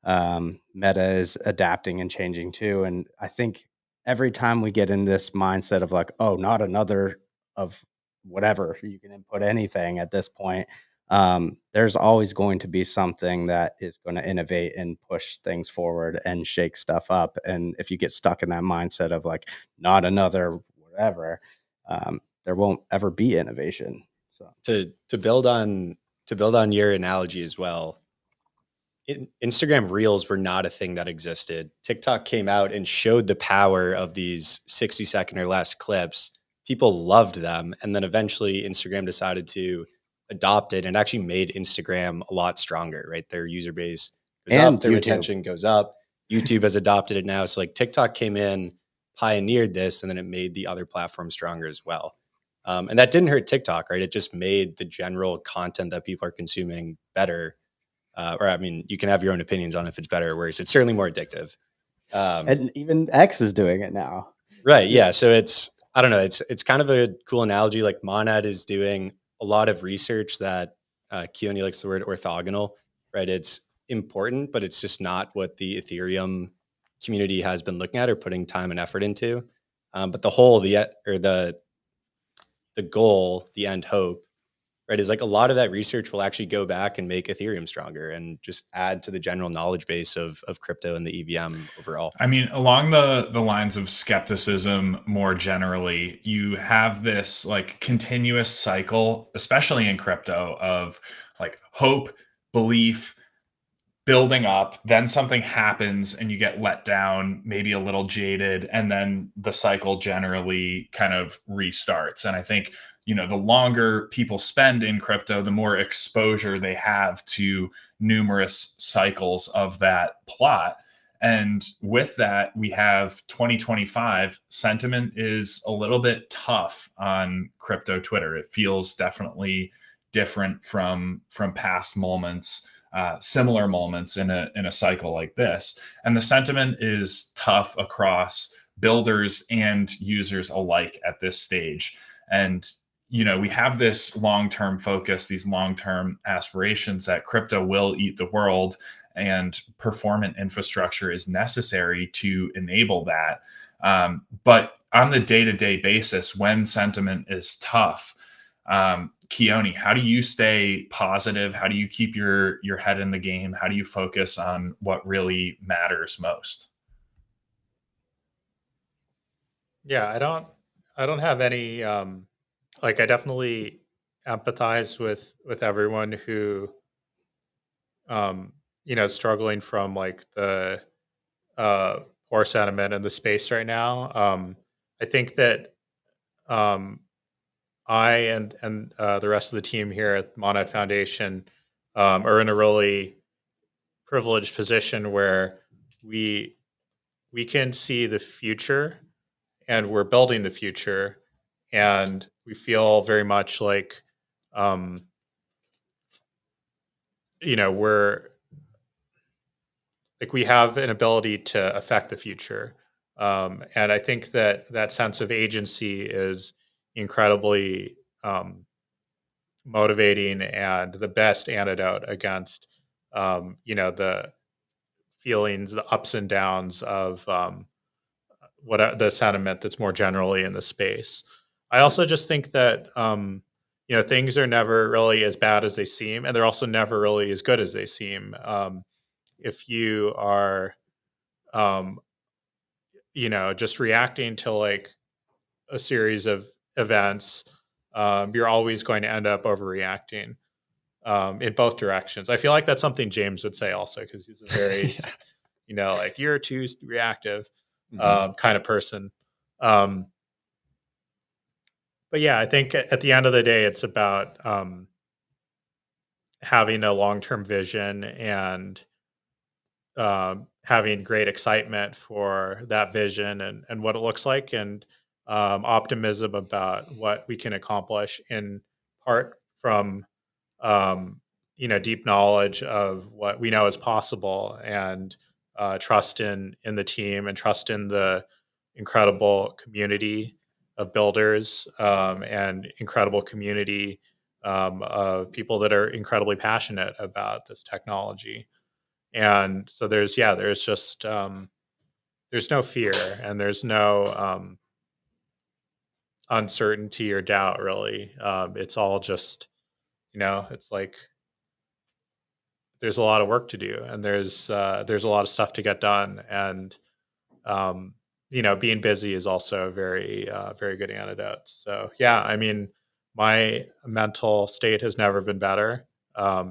Meta is adapting and changing too. And I think every time we get in this mindset of like, oh, not another of whatever, you can input anything at this point. There's always going to be something that is going to innovate and push things forward and shake stuff up. And if you get stuck in that mindset of like, not another whatever, there won't ever be innovation. So To build on your analogy as well, Instagram Reels were not a thing that existed. TikTok came out and showed the power of these 60-second or less clips. People loved them, and then eventually Instagram decided to adopt it, and actually made Instagram a lot stronger, right? Their user base goes and up, their YouTube. retention goes up. YouTube has adopted it now. So like, TikTok came in, pioneered this, and then it made the other platforms stronger as well. And that didn't hurt TikTok, right? It just made the general content that people are consuming better. Or I mean, you can have your own opinions on if it's better or worse. It's certainly more addictive. And even X is doing it now. Right. Yeah. So I don't know. It's kind of a cool analogy. Like, Monad is doing a lot of research that Keone likes the word orthogonal, right? It's important, but it's just not what the Ethereum community has been looking at or putting time and effort into. But the goal, the end hope, right, is like, a lot of that research will actually go back and make Ethereum stronger and just add to the general knowledge base of crypto and the EVM overall. I mean, along the lines of skepticism more generally, you have this like continuous cycle, especially in crypto, of like hope, belief building up, then something happens and you get let down, maybe a little jaded, and then the cycle generally kind of restarts. And I think, the longer people spend in crypto, the more exposure they have to numerous cycles of that plot. And with that, we have 2025 sentiment is a little bit tough on crypto Twitter. It feels definitely different from past moments, similar moments in a cycle like this. And the sentiment is tough across builders and users alike at this stage. And we have this long-term focus, these long-term aspirations that crypto will eat the world, and performant infrastructure is necessary to enable that. But on the day-to-day basis, when sentiment is tough, Keone, how do you stay positive? How do you keep your head in the game? How do you focus on what really matters most? Yeah, I don't have any like I definitely empathize with everyone who struggling from like the uh poor sentiment in the space right now. I think that um I and the rest of the team here at Monad Foundation are in a really privileged position where we we can see the future and we're building the future, and we feel very much like um, we're like we have an ability to affect the future, and I think that that sense of agency is incredibly motivating and the best antidote against the feelings, the ups and downs of the sentiment that's more generally in the space. I also just think that things are never really as bad as they seem, and they're also never really as good as they seem. If you are um, just reacting to like a series of events, you're always going to end up overreacting in both directions. I feel like that's something James would say also because he's a very Yeah. like you're too reactive Mhm. kind of person. Um, but yeah, I think at the end of the day, it's about having a long term vision and having great excitement for that vision and what it looks like, and optimism about what we can accomplish in part from um, deep knowledge of what we know is possible, and trust in the team and trust in the incredible community of builders and incredible community of people that are incredibly passionate about this technology. And so there's just there's no fear and there's no uncertainty or doubt really. It's all just it's like there's a lot of work to do and there's a lot of stuff to get done, and um, being busy is also a very very good antidote. So yeah, I mean, my mental state has never been better.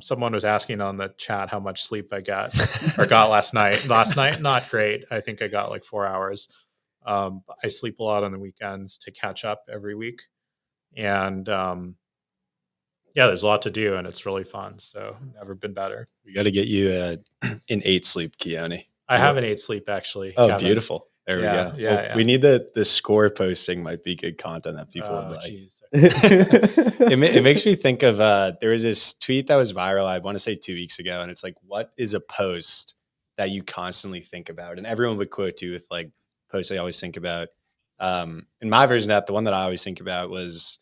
Someone was asking on the chat how much sleep I got or got last night. Last night, not great. I think I got like 4 hours. But I sleep a lot on the weekends to catch up every week, and yeah, there's a lot to do, and it's really fun. So never been better. We got to get you an 8 sleep, Keone. I have an 8 sleep actually, Oh, Kevin. beautiful. There we Yeah, go. yeah, Well, yeah. we need the score posting might be good content that people would Oh, like. jeez. It makes me think of there was this tweet that was viral, I want to say 2 weeks ago, and it's like, what is a post that you constantly think about? And everyone would quote you with like posts they always think about. In my version of that, the one that I always think about was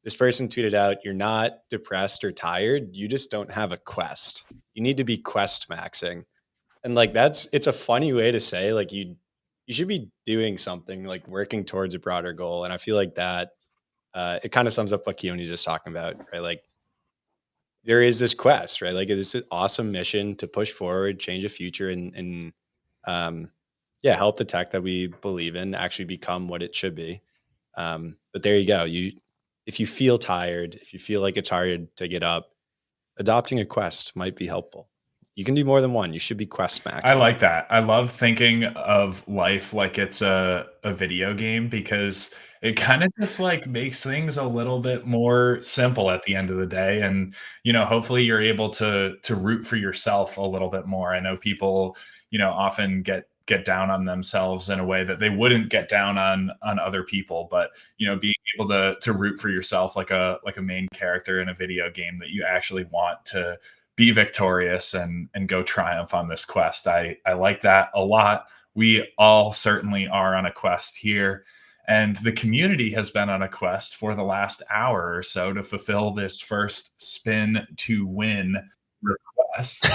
this person tweeted out, "You're not depressed or tired, you just don't have a quest. You need to be quest maxing." And like it's a funny way to say like you should be doing something, like working towards a broader goal. And I feel like that it kind of sums up what Keone's just talking about, right? Like there is this quest, right? Like it's an awesome mission to push forward, change a future, and um, yeah, help the tech that we believe in actually become what it should be. But there you go. If you feel tired, if you feel like it's hard to get up, adopting a quest might be helpful. You can do more than one. You should be quest maxing. I like that. I love thinking of life like it's a video game because it kind of just like makes things a little bit more simple at the end of the day. And, hopefully you're able to root for yourself a little bit more. I know people, often get down on themselves in a way that they wouldn't get down on other people. But, being able to root for yourself like a main character in a video game that you actually want to be victorious and go triumph on this quest. I like that a lot. We all certainly are on a quest here. And the community has been on a quest for the last hour or so to fulfill this first spin to win request.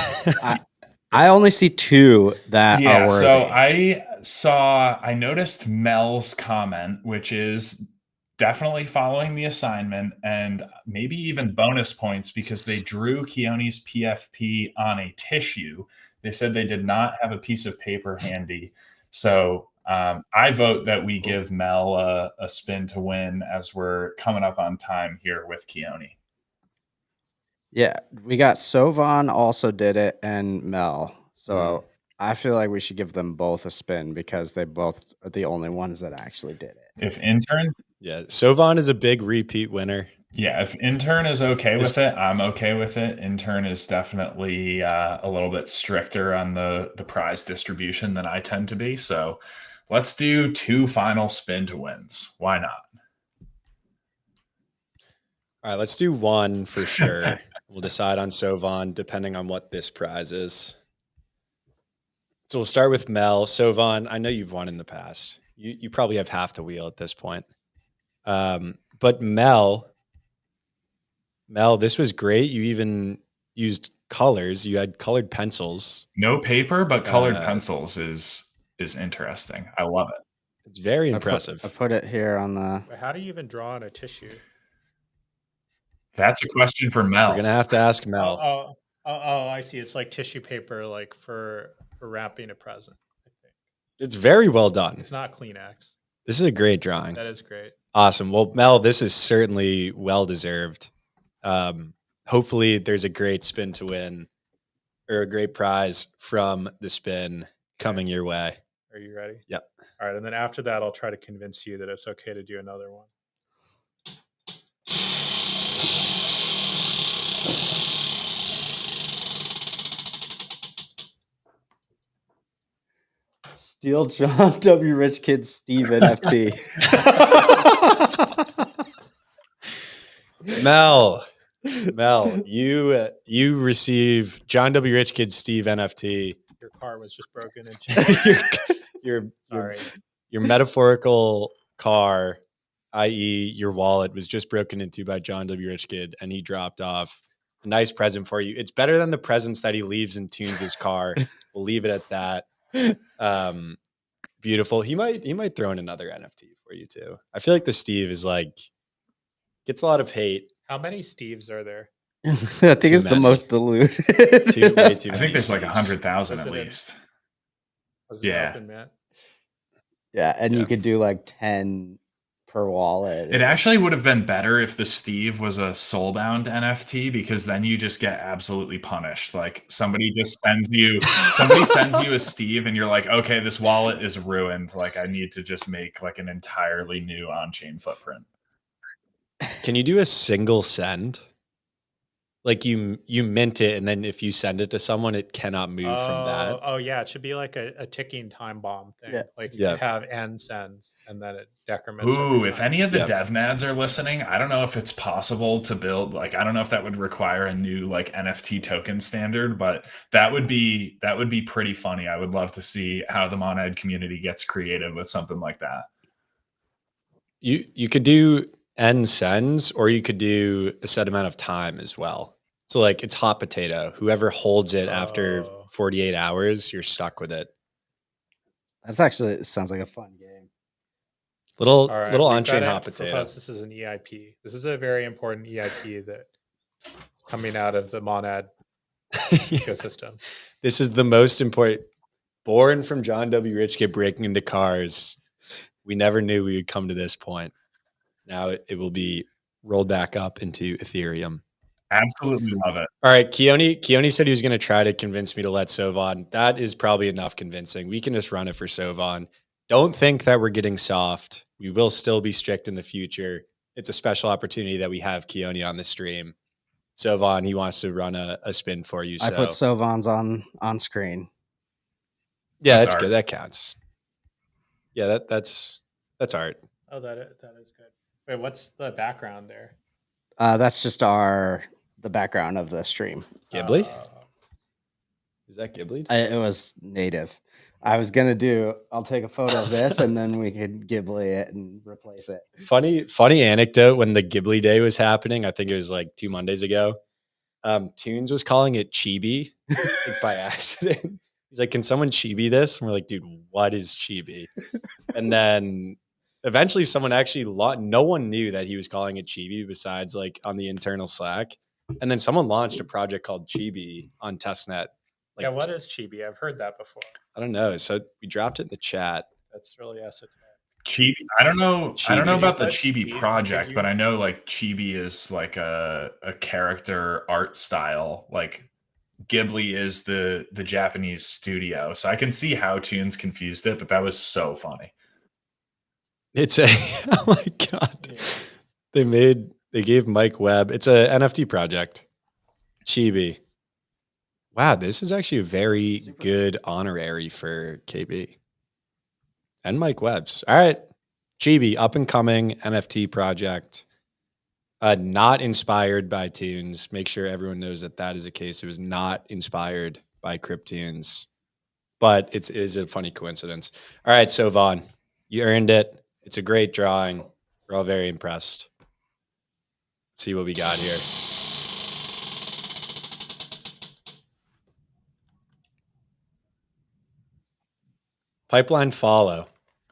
I only see 2 that are worthy. So I noticed Mel's comment, which is definitely following the assignment and maybe even bonus points because they drew Keone's PFP on a tissue. They said they did not have a piece of paper handy. So I vote that we give Mel a spin to win as we're coming up on time here with Keone. Yeah, we got Sovan also did it and Mel. So I feel like we should give them both a spin because they both are the only ones that actually did it. If intern, yeah, Sovan is a big repeat winner. Yeah, if intern is okay with it, I'm okay with it. Intern is definitely a little bit stricter on the prize distribution than I tend to be. So let's do 2 final spin to wins. Why not? All right, let's do 1 for sure. We'll decide on Sovan depending on what this prize is. So we'll start with Mel. Sovan, I know you've won in the past. You probably have half the wheel at this point. But Mel, this was great. You even used colors. You had colored pencils. No paper, but colored pencils is interesting. I love it. It's very impressive. I put it here on the. How do you even draw on a tissue? That's a question for Mel. We're gonna have to ask Mel. Oh, I see. It's like tissue paper, like for wrapping a present. I think it's very well done. It's not Kleenex. This is a great drawing. That is great. Awesome. Well, Mel, this is certainly well deserved. Hopefully, there's a great spin to win, or a great prize from the spin coming your way. Are you ready? Yep. All right, and then after that, I'll try to convince you that it's okay to do another one. Steal John W. Rich Kid Steve NFT. Mel, you receive John W. Rich Kid Steve NFT. Your car was just broken into. your metaphorical car, i.e., your wallet, was just broken into by John W. Rich Kid, and he dropped off a nice present for you. It's better than the presents that he leaves in Toons' car. We'll leave it at that. Beautiful. He might throw in another NFT for you too. I feel like the Steve is gets a lot of hate. How many Steves are there? I think it's the most diluted. I think there's like 100,000 at least. Yeah. Open, Matt? Yeah, and you could do like 10 per wallet. It actually would have been better if the Steve was a soulbound NFT because then you just get absolutely punished. Like somebody sends you a Steve and you're like, okay, this wallet is ruined. Like I need to just make like an entirely new on-chain footprint. Can you do a single send? Like you mint it, and then if you send it to someone, it cannot move from that. Oh yeah, it should be like a ticking time bomb thing. Yeah. Like you have n sends, and then it decrements. Ooh, if any of the dev nads are listening, I don't know if it's possible to build. Like, I don't know if that would require a new like NFT token standard, but that would be pretty funny. I would love to see how the Monad community gets creative with something like that. You could do n sends, or you could do a set amount of time as well. So like it's hot potato. Whoever holds it after 48 hours, you're stuck with it. It sounds like a fun game. Little on-chain hot potato. This is an EIP. This is a very important EIP that is coming out of the Monad ecosystem. This is the most important. Born from John W. Rich Kid breaking into cars. We never knew we would come to this point. Now it will be rolled back up into Ethereum. Absolutely love it. All right, Keone said he was going to try to convince me to let Sovan. That is probably enough convincing. We can just run it for Sovan. Don't think that we're getting soft. We will still be strict in the future. It's a special opportunity that we have Keone on the stream. Sovan, he wants to run a spin for you. I So put Sovan's on screen. yeah, That's that's art. good. That counts. Yeah, that's art. Oh, that is good. Wait, what's the background there? That's just the background of the stream. Ghibli? Is that Ghibli? It was native. I was gonna I'll take a photo of this and then we could Ghibli it and replace it. Funny anecdote. When the Ghibli Day was happening, I think it was like 2 Mondays ago. Tunes was calling it chibi like by accident. He's like, "Can someone chibi this?" And we're like, "Dude, what is chibi?" And then eventually, someone actually no one knew that he was calling it chibi besides like on the internal Slack. And then someone launched a project called Chibi on testnet. Like, yeah, what is chibi? I've heard that before. I don't know. So we dropped it in the chat. That's really esoteric. Chibi. I don't know Chibi. about the But Chibi Chibi, project, did but you- I know like Chibi is like a character art style. Like Ghibli is the Japanese studio. So I can see how Tunes confused it, but that was so funny. It's a oh my god. Yeah. They gave Mike Webb. It's a NFT project. Chibi. Wow, this is actually a very good honorary for KB. And Mike Webb's. All right. Chibi, up and coming NFT project. Not inspired by Tunes. Make sure everyone knows that that is the case. It was not inspired by Cryptunes, but it is a funny coincidence. All right, so Vaughn, you earned it. It's a great drawing. We're all very impressed. Let's see what we got here. Pipeline follow.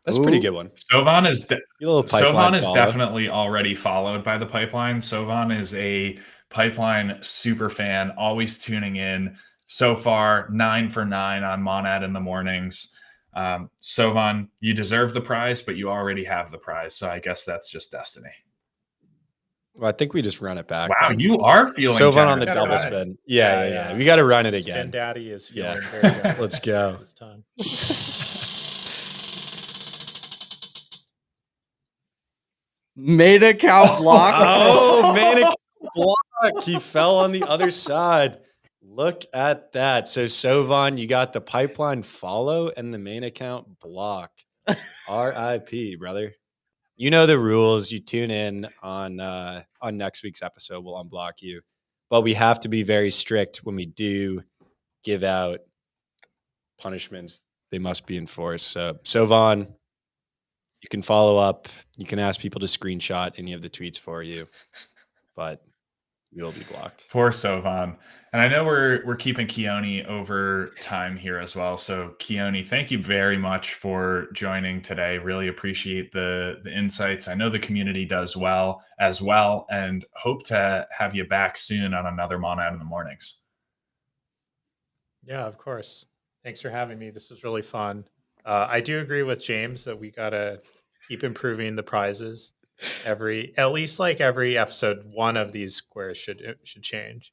That's a pretty good one. Sovan is Sovan is definitely already followed by the pipeline. Sovan is a pipeline super fan, always tuning in. So far, 9 for 9 on Monad in the mornings. Sovan, you deserve the prize, but you already have the prize. So I guess that's just destiny. Well, I think we just run it back. Wow, then. you are feeling Sovan on the generous double today. spin. Yeah. We got to run it again. Spin Daddy is feeling Yeah. very generous Let's go. this time. Made account block. Oh, man, block. He fell on the other side. Look at that. So Sovan, you got the pipeline follow and the main account block. RIP, brother. You know the rules. You tune in on next week's episode. We'll unblock you. But we have to be very strict when we do give out punishments. They must be enforced. So Sovan, you can follow up. You can ask people to screenshot any of the tweets for you, but you will be blocked. Poor Sovan. And I know we're keeping Keone over time here as well. So Keone, thank you very much for joining today. Really appreciate the insights. I know the community does well, and hope to have you back soon on another Monad in the mornings. Yeah, of course. Thanks for having me. This was really fun. I do agree with James that we gotta keep improving the prizes. At least every episode, one of these squares should change.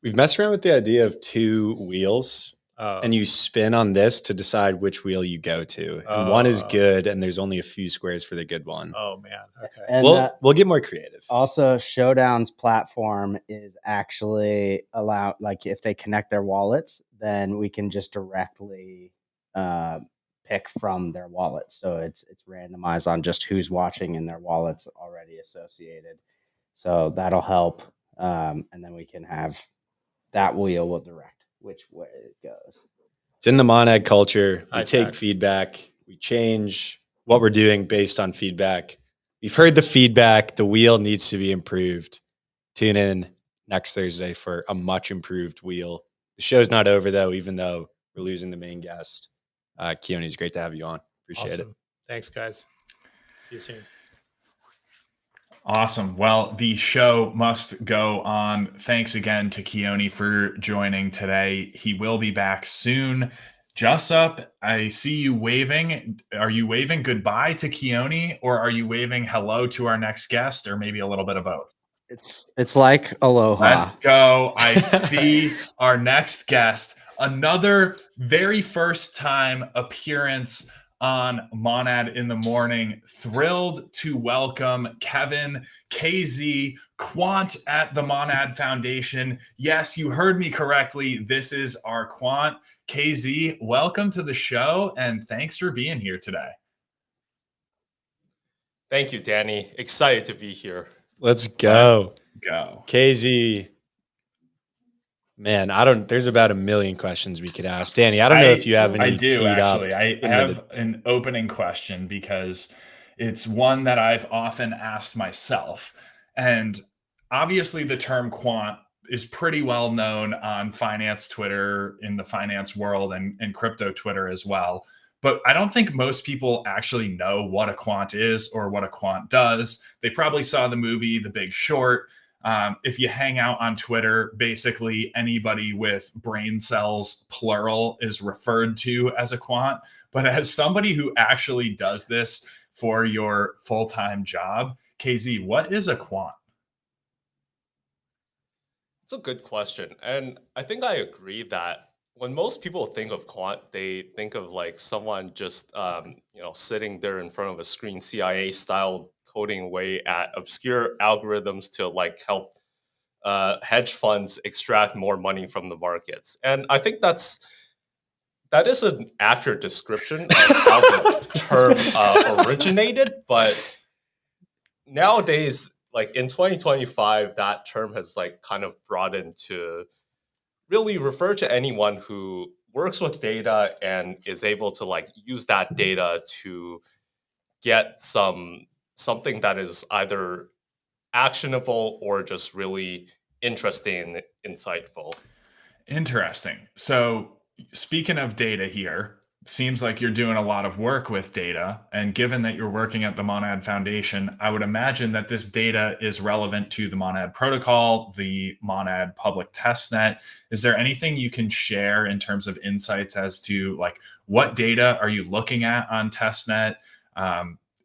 We've messed around with the idea of 2 wheels, and you spin on this to decide which wheel you go to. And one is good, and there's only a few squares for the good one. Oh man, okay. And we'll get more creative. Also, Showdown's platform is actually allow if they connect their wallets, then we can just directly pick from their wallet. So it's randomized on just who's watching and their wallets already associated. So that'll help, and then we can have that wheel will direct which way it goes. It's in the Monad culture. We take check. feedback. We change what we're doing based on feedback. We've heard the feedback. The wheel needs to be improved. Tune in next Thursday for a much improved wheel. The show's not over, though, even though we're losing the main guest. Keone, it's great to have you on. Appreciate it. Thanks, guys. See you soon. Awesome. Well, the show must go on. Thanks again to Keone for joining today. He will be back soon. Jussup, I see you waving. Are you waving goodbye to Keone, or are you waving hello to our next guest, or maybe a little bit of both? It's like aloha. Let's go. I see our next guest, another very first time appearance on Monad in the Morning. Thrilled to welcome Kevin KZ, Quant at the Monad Foundation. Yes, you heard me correctly. This is our Quant. KZ, welcome to the show and thanks for being here today. Thank you, Danny. Excited to be here. Let's go. Go. KZ. Man, there's about a million questions we could ask. Danny, I don't know if you have any I do teed actually. up. I have an opening question because it's one that I've often asked myself. And obviously the term quant is pretty well known on finance Twitter, in the finance world, and crypto Twitter as well. But I don't think most people actually know what a quant is or what a quant does. They probably saw the movie The Big Short. If you hang out on Twitter, basically anybody with brain cells, plural, is referred to as a quant. But as somebody who actually does this for your full time job, KZ, what is a quant? It's a good question. And I think I agree that when most people think of quant, they think of like someone just sitting there in front of a screen, CIA style, coding away at obscure algorithms to like help hedge funds extract more money from the markets. And I think that is an accurate description of how the term originated. But nowadays, like in 2025, that term has like kind of broadened to really refer to anyone who works with data and is able to like use that data to get something that is either actionable or just really interesting, insightful. Interesting. So, speaking of data here, seems like you're doing a lot of work with data. And given that you're working at the Monad Foundation, I would imagine that this data is relevant to the Monad protocol, the Monad public testnet. Is there anything you can share in terms of insights as to like what data are you looking at on testnet?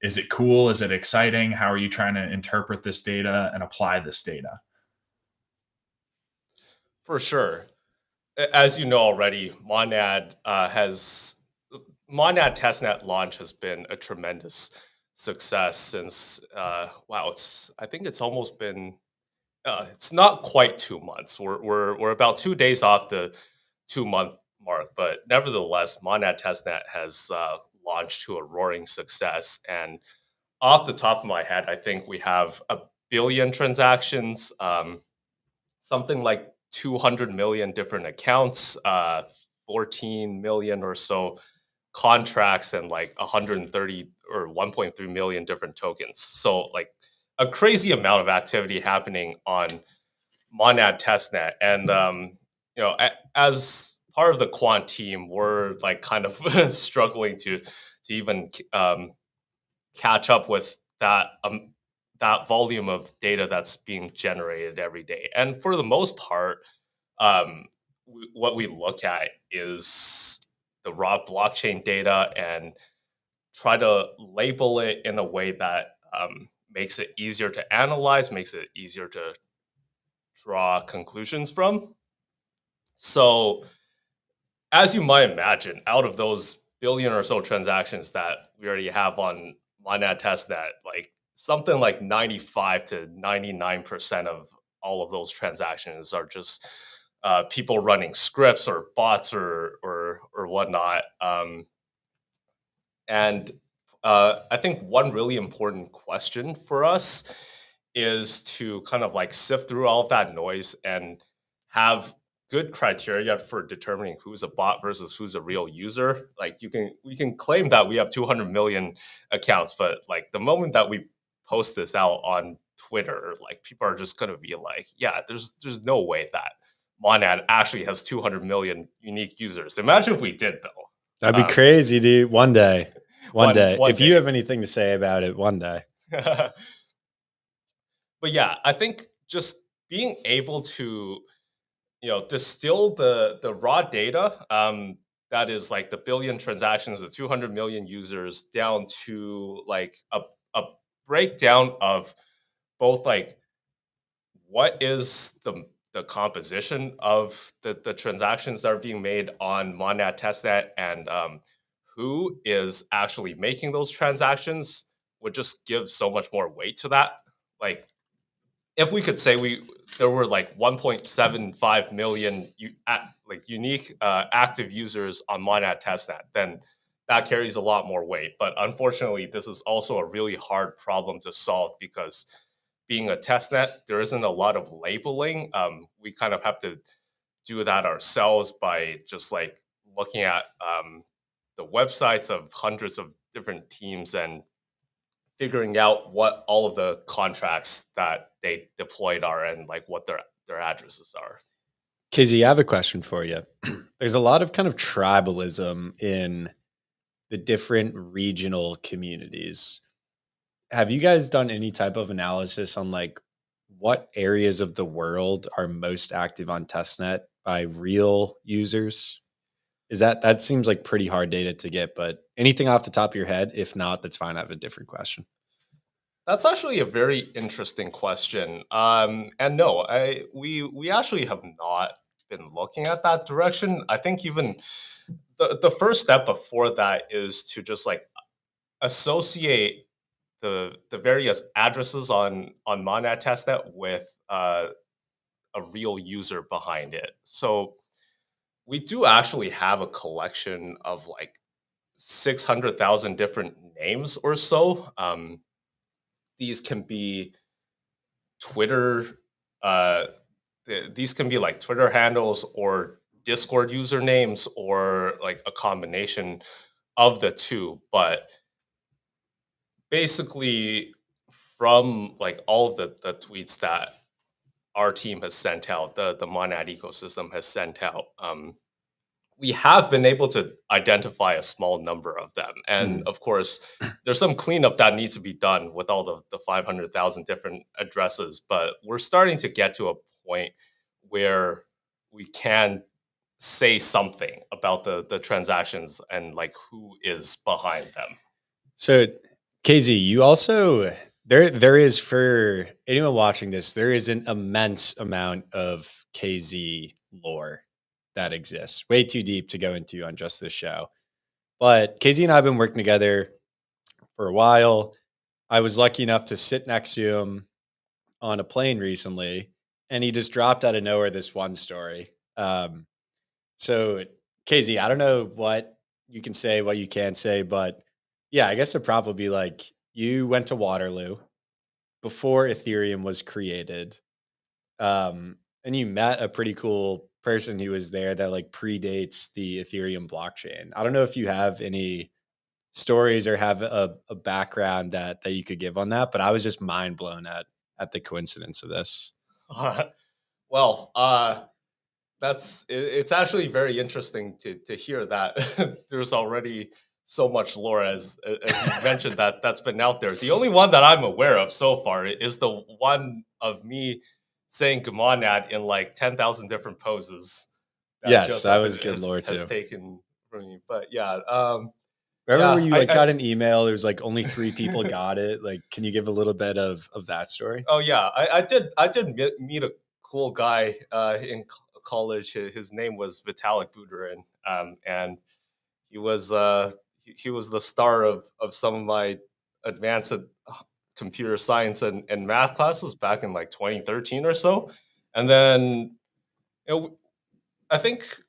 Is it cool? Is it exciting? How are you trying to interpret this data and apply this data? For sure. As you know already, Monad testnet launch has been a tremendous success since I think it's almost been it's not quite 2 months. We're about 2 days off the 2 month mark, but nevertheless, Monad testnet has launched to a roaring success. And off the top of my head, I think we have a billion transactions, something like 200 million different accounts, 14 million or so contracts, and like 130 or 1.3 million different tokens. So like a crazy amount of activity happening on Monad testnet. And as part of the quant team, we're like kind of struggling to even catch up with that volume of data that's being generated every day. And for the most part, what we look at is the raw blockchain data and try to label it in a way that makes it easier to analyze, makes it easier to draw conclusions from. So, as you might imagine, out of those billion or so transactions that we already have on Monad testnet, like something like 95 to 99% of all of those transactions are just people running scripts or bots or whatnot. And I think one really important question for us is to kind of like sift through all of that noise and have good criteria for determining who's a bot versus who's a real user. Like we can claim that we have 200 million accounts, but like the moment that we post this out on Twitter, like people are just going to be like, yeah, there's no way that Monad actually has 200 million unique users. Imagine if we did though. That'd be crazy, dude. One day. One day. One If day. you have anything to say about it, one day. But yeah, I think just being able to distill the raw data that is like the billion transactions, the 200 million users, down to like a breakdown of both like what is the composition of the transactions that are being made on Monad testnet, and who is actually making those transactions would just give so much more weight to that. Like, if we could say there were like 1.75 million unique active users on Monad testnet, then that carries a lot more weight. But unfortunately, this is also a really hard problem to solve because being a testnet, there isn't a lot of labeling. We kind of have to do that ourselves by just like looking at the websites of hundreds of different teams and figuring out what all of the contracts that they deployed are and like what their addresses are. KZ, I have a question for you. There's a lot of kind of tribalism in the different regional communities. Have you guys done any type of analysis on like what areas of the world are most active on testnet by real users? Is that seems like pretty hard data to get, but anything off the top of your head? If not, that's fine. I have a different question. That's actually a very interesting question. And no, we actually have not been looking at that direction. I think even the first step before that is to just like associate the various addresses on Monad testnet with a real user behind it. So we do actually have a collection of like 600,000 different names or so. These can be Twitter. Uh, these can be like Twitter handles or Discord usernames or like a combination of the two. But basically, from like all of the tweets that our team has sent out, the Monad ecosystem has sent out, we have been able to identify a small number of them. And of course, there's some cleanup that needs to be done with all the 500,000 different addresses. But we're starting to get to a point where we can say something about the transactions and like who is behind them. So, KZ, you also there is, for anyone watching this, there is an immense amount of KZ lore that exists. Way too deep to go into on just this show. But KZ and I have been working together for a while. I was lucky enough to sit next to him on a plane recently, and he just dropped out of nowhere this one story. So, KZ, I don't know what you can say, what you can't say, but yeah, I guess the prop would be like you went to Waterloo before Ethereum was created, and you met a pretty cool person who was there that like predates the Ethereum blockchain. I don't know if you have any stories or have a background that you could give on that, but I was just mind blown at the coincidence of this. Well, it's actually very interesting to hear that there's already so much lore as you mentioned that's been out there. The only one that I'm aware of so far is the one of me saying Gamonad in like 10,000 different poses that Yes, that Joseph was good lore has too. taken from me. But yeah, Remember where you like I got an email? There was like only 3 people got it. Like, can you give a little bit of that story? oh yeah, I did meet a cool guy in college. His name was Vitalik Buterin, and he was he was the star of some of my advanced computer science and math classes back in like 2013 or so. And then I think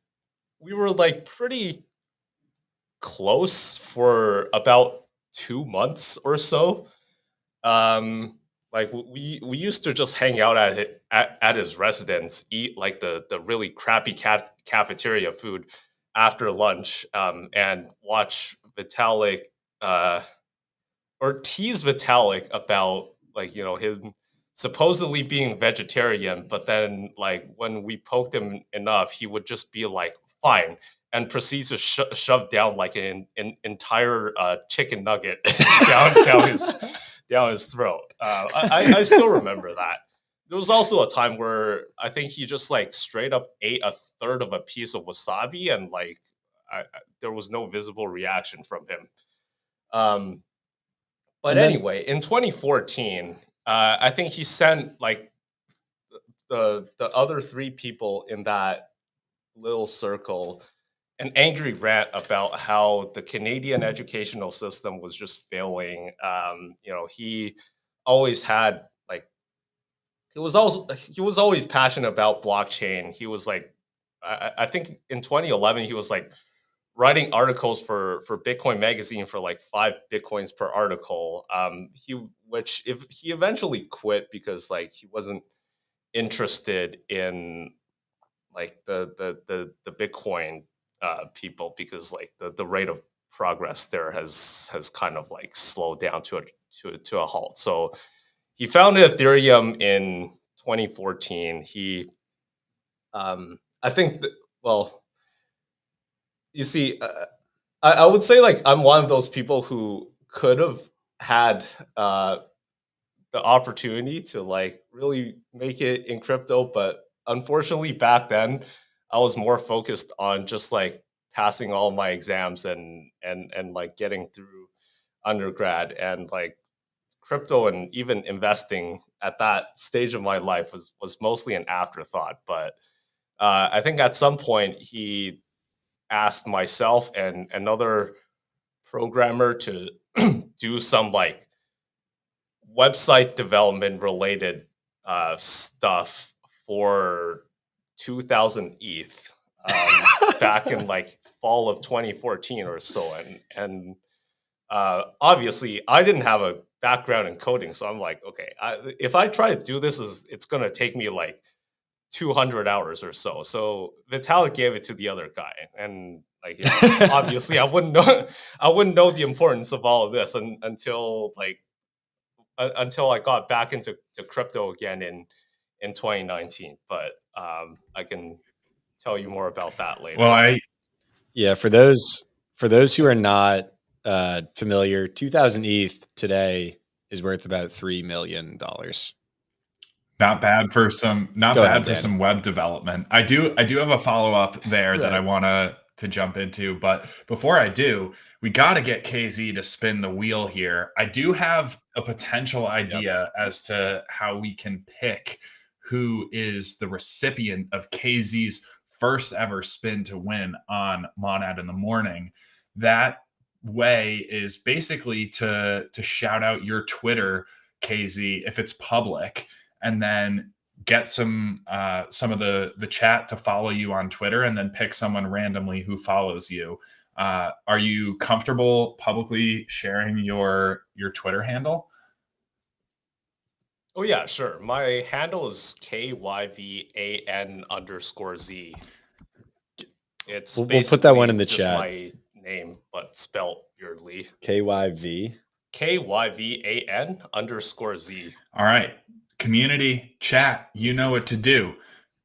we were like pretty close for about 2 months or so. Like we used to just hang out at his residence, eat like the really crappy cafeteria food after lunch, and watch Vitalik uh, or tease Vitalik about like him supposedly being vegetarian, but then like when we poked him enough, he would just be like fine and proceeds to shove down like an entire chicken nugget down his throat. I still remember that. There was also a time where I think he just like straight up ate a third of a piece of wasabi, and like there was no visible reaction from him. But And then anyway, in 2014, I think he sent like the other three people in that little circle an angry rant about how the Canadian educational system was just failing. He always had like he was always passionate about blockchain. He was like, I think in 2011 he was like writing articles for Bitcoin magazine for like 5 Bitcoins per article. He eventually quit because like he wasn't interested in like the Bitcoin people because like the rate of progress there has kind of like slowed down to a halt. So he founded Ethereum in 2014. I think well, you see, I would say like I'm one of those people who could have had the opportunity to like really make it in crypto, but unfortunately back then I was more focused on just like passing all my exams and like getting through undergrad, and like crypto and even investing at that stage of my life was mostly an afterthought. But I think at some point he asked myself and another programmer to do some like website development related stuff for 2000 ETH back in like fall of 2014 or so, and obviously I didn't have a background in coding, so I'm like, okay, if I try to do this, it's gonna take me like 200 hours or so. So Vitalik gave it to the other guy, and like obviously I wouldn't know the importance of all of this until until I got back into crypto again in 2019. But I can tell you more about that later. Well, Yeah, for those who are not familiar, 2000 ETH today is worth about $3 million. not bad for some Go ahead, Dan. web development. I do have a follow-up there that I Right. want to jump into, but before I do, we got to get KZ to spin the wheel here. I do have a potential idea as to how we can pick who is the recipient of KZ's first ever spin to win on Monad in the Morning. That way is basically to shout out your Twitter, KZ, if it's public, and then get some of the chat to follow you on Twitter, and then pick someone randomly who follows you. Are you comfortable publicly sharing your Twitter handle? Oh yeah, sure. My handle is KYVAN_Z. It's We'll put that one in basically the just chat. my name, but spelt weirdly. KYV. KYVAN_Z. All right, community chat, you know what to do.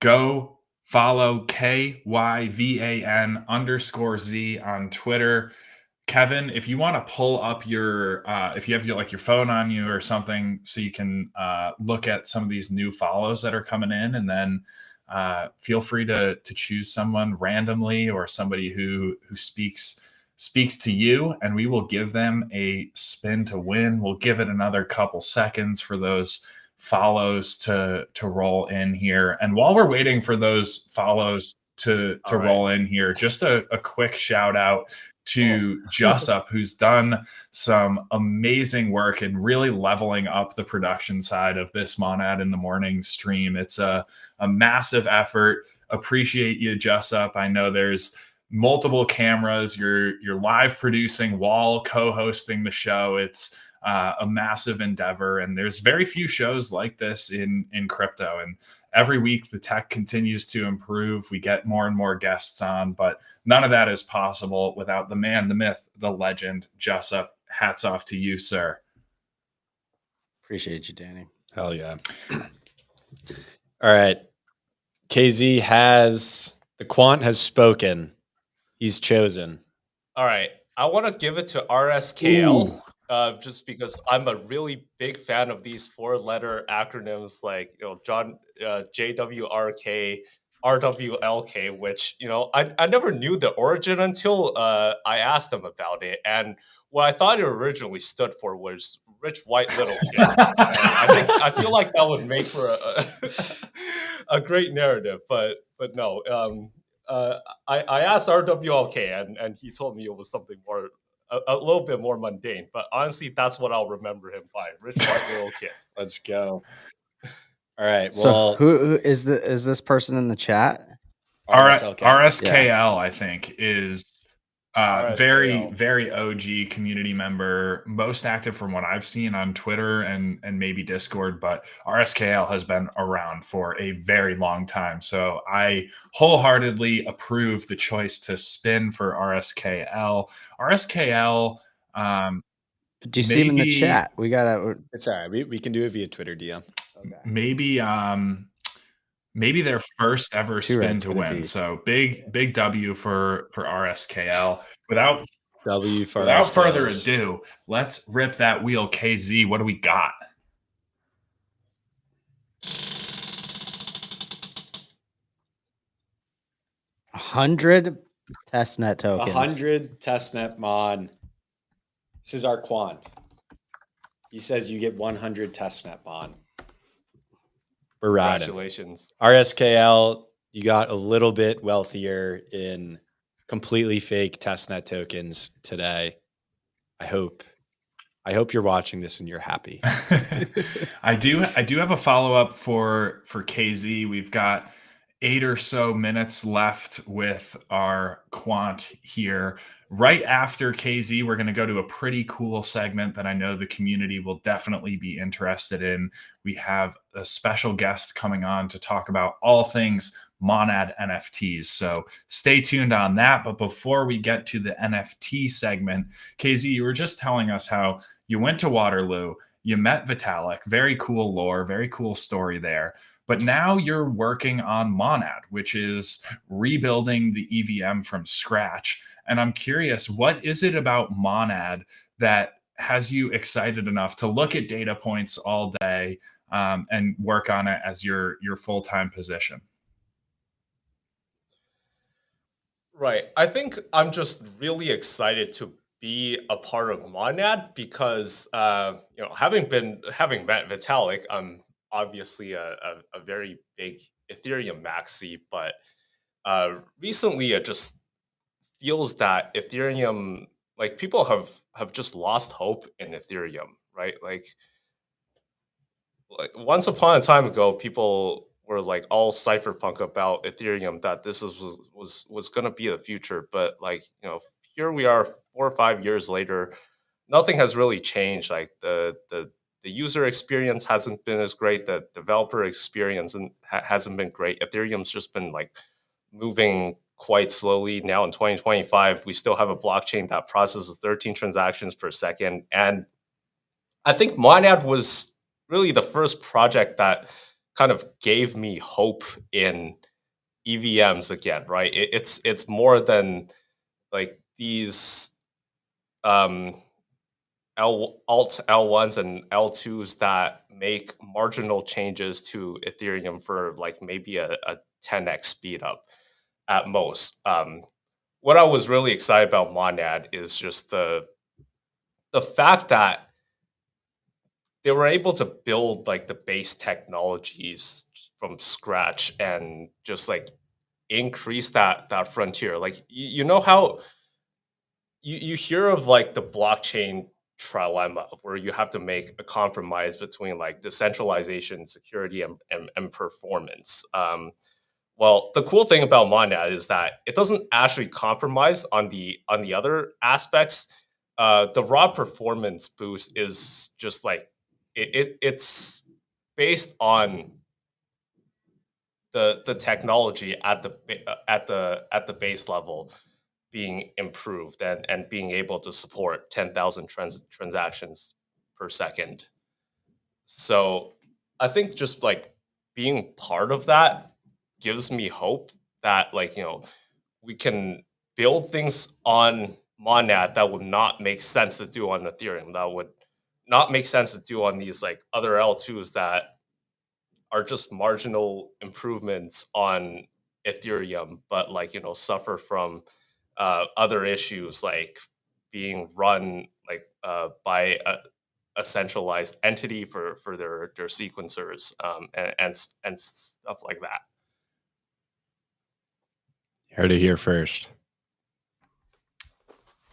Go follow KYVAN_Z on Twitter. Kevin, if you want to pull up your, if you have your phone on you or something, so you can look at some of these new follows that are coming in, and then feel free to choose someone randomly or somebody who speaks to you, and we will give them a spin to win. We'll give it another couple seconds for those follows to roll in here. And while we're waiting for those follows to roll in here, just a quick shout out to Jussup, who's done some amazing work in really leveling up the production side of this Monad in the Morning stream. It's a massive effort. Appreciate you, Jussup. I know there's multiple cameras. You're live producing while co-hosting the show. It's a massive endeavor, and there's very few shows like this in crypto. And every week the tech continues to improve. We get more and more guests on, but none of that is possible without the man, the myth, the legend, Jussup. Hats off to you, sir. Appreciate you, Danny. Hell yeah. All right. KZ the quant has spoken. He's chosen. All right. I want to give it to RSKL. Just because I'm a really big fan of these 4-letter acronyms, like John JWRK, RWLK, which I never knew the origin until I asked him about it, and what I thought it originally stood for was Rich White Little Kid. I feel like that would make for a great narrative, but no. I asked RWLK, and he told me it was something more a little bit more mundane. But honestly, that's what I'll remember him by: rich white little kid. Let's go. All right. So Well, who is this person in the chat? RSLK. RSKL, I think, is very, RSKL. very OG community member, most active from what I've seen on Twitter and maybe Discord. But RSKL has been around for a very long time, so I wholeheartedly approve the choice to spin for RSKL. RSKL, Do you see him in the maybe chat? We gotta. It's all right. We can do it via Twitter DM. Okay. maybe their first ever Two spin Red's to gonna win. be. So big W for RSKL. Without W for without further RSKLs. ado, let's rip that wheel. KZ, what do we got? 100 testnet tokens. 100 testnet mon. This is our quant. He says you get 100 testnet mon. We're riding. Congratulations. RSKL, you got a little bit wealthier in completely fake testnet tokens today. I hope you're watching this and you're happy. I do have a follow-up for KZ. We've got 8 or so minutes left with our quant here. Right after KZ, we're going to go to a pretty cool segment that I know the community will definitely be interested in. We have a special guest coming on to talk about all things Monad NFTs. So stay tuned on that. But before we get to the NFT segment, KZ, you were just telling us how you went to Waterloo, you met Vitalik, very cool lore, very cool story there. But now you're working on Monad, which is rebuilding the EVM from scratch. And I'm curious, what is it about Monad that has you excited enough to look at data points all day and work on it as your full-time position? Right. I think I'm just really excited to be a part of Monad because having met Vitalik, I'm obviously a very big Ethereum maxi, but recently it just feels that Ethereum, like, people have just lost hope in Ethereum, right? Like once upon a time ago, people were like all cypherpunk about Ethereum, that this was going to be the future. But here we are 4 or 5 years later, nothing has really changed. Like the user experience hasn't been as great. The developer experience hasn't been great. Ethereum's just been like moving quite slowly. Now in 2025, we still have a blockchain that processes 13 transactions per second, and I think Monad was really the first project that kind of gave me hope in EVMs again, right? It's more than like these um, alt L1s and L2s that make marginal changes to Ethereum for like maybe a 10x speed up at most. What I was really excited about Monad is just the fact that they were able to build like the base technologies from scratch and just like increase that frontier. Like you know how you hear of like the blockchain trilemma where you have to make a compromise between like decentralization, security, and performance. Well, the cool thing about Monad is that it doesn't actually compromise on the other aspects. The raw performance boost is just like it's based on the technology at the base level being improved and being able to support 10,000 transactions per second. So I think just like being part of that gives me hope that we can build things on Monad that would not make sense to do on Ethereum, that would not make sense to do on these like other L2s that are just marginal improvements on Ethereum, but suffer from other issues like being run like by a centralized entity for their sequencers, and stuff like that. Heard it here first.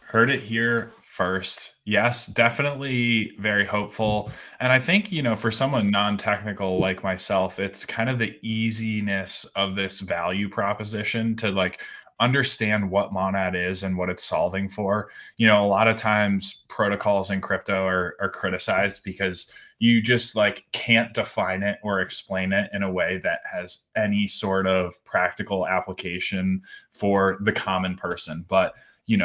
Heard it here first. Yes, definitely very hopeful. And I think, for someone non-technical like myself, it's kind of the easiness of this value proposition to like understand what Monad is and what it's solving for. A lot of times protocols in crypto are criticized because you just like can't define it or explain it in a way that has any sort of practical application for the common person. But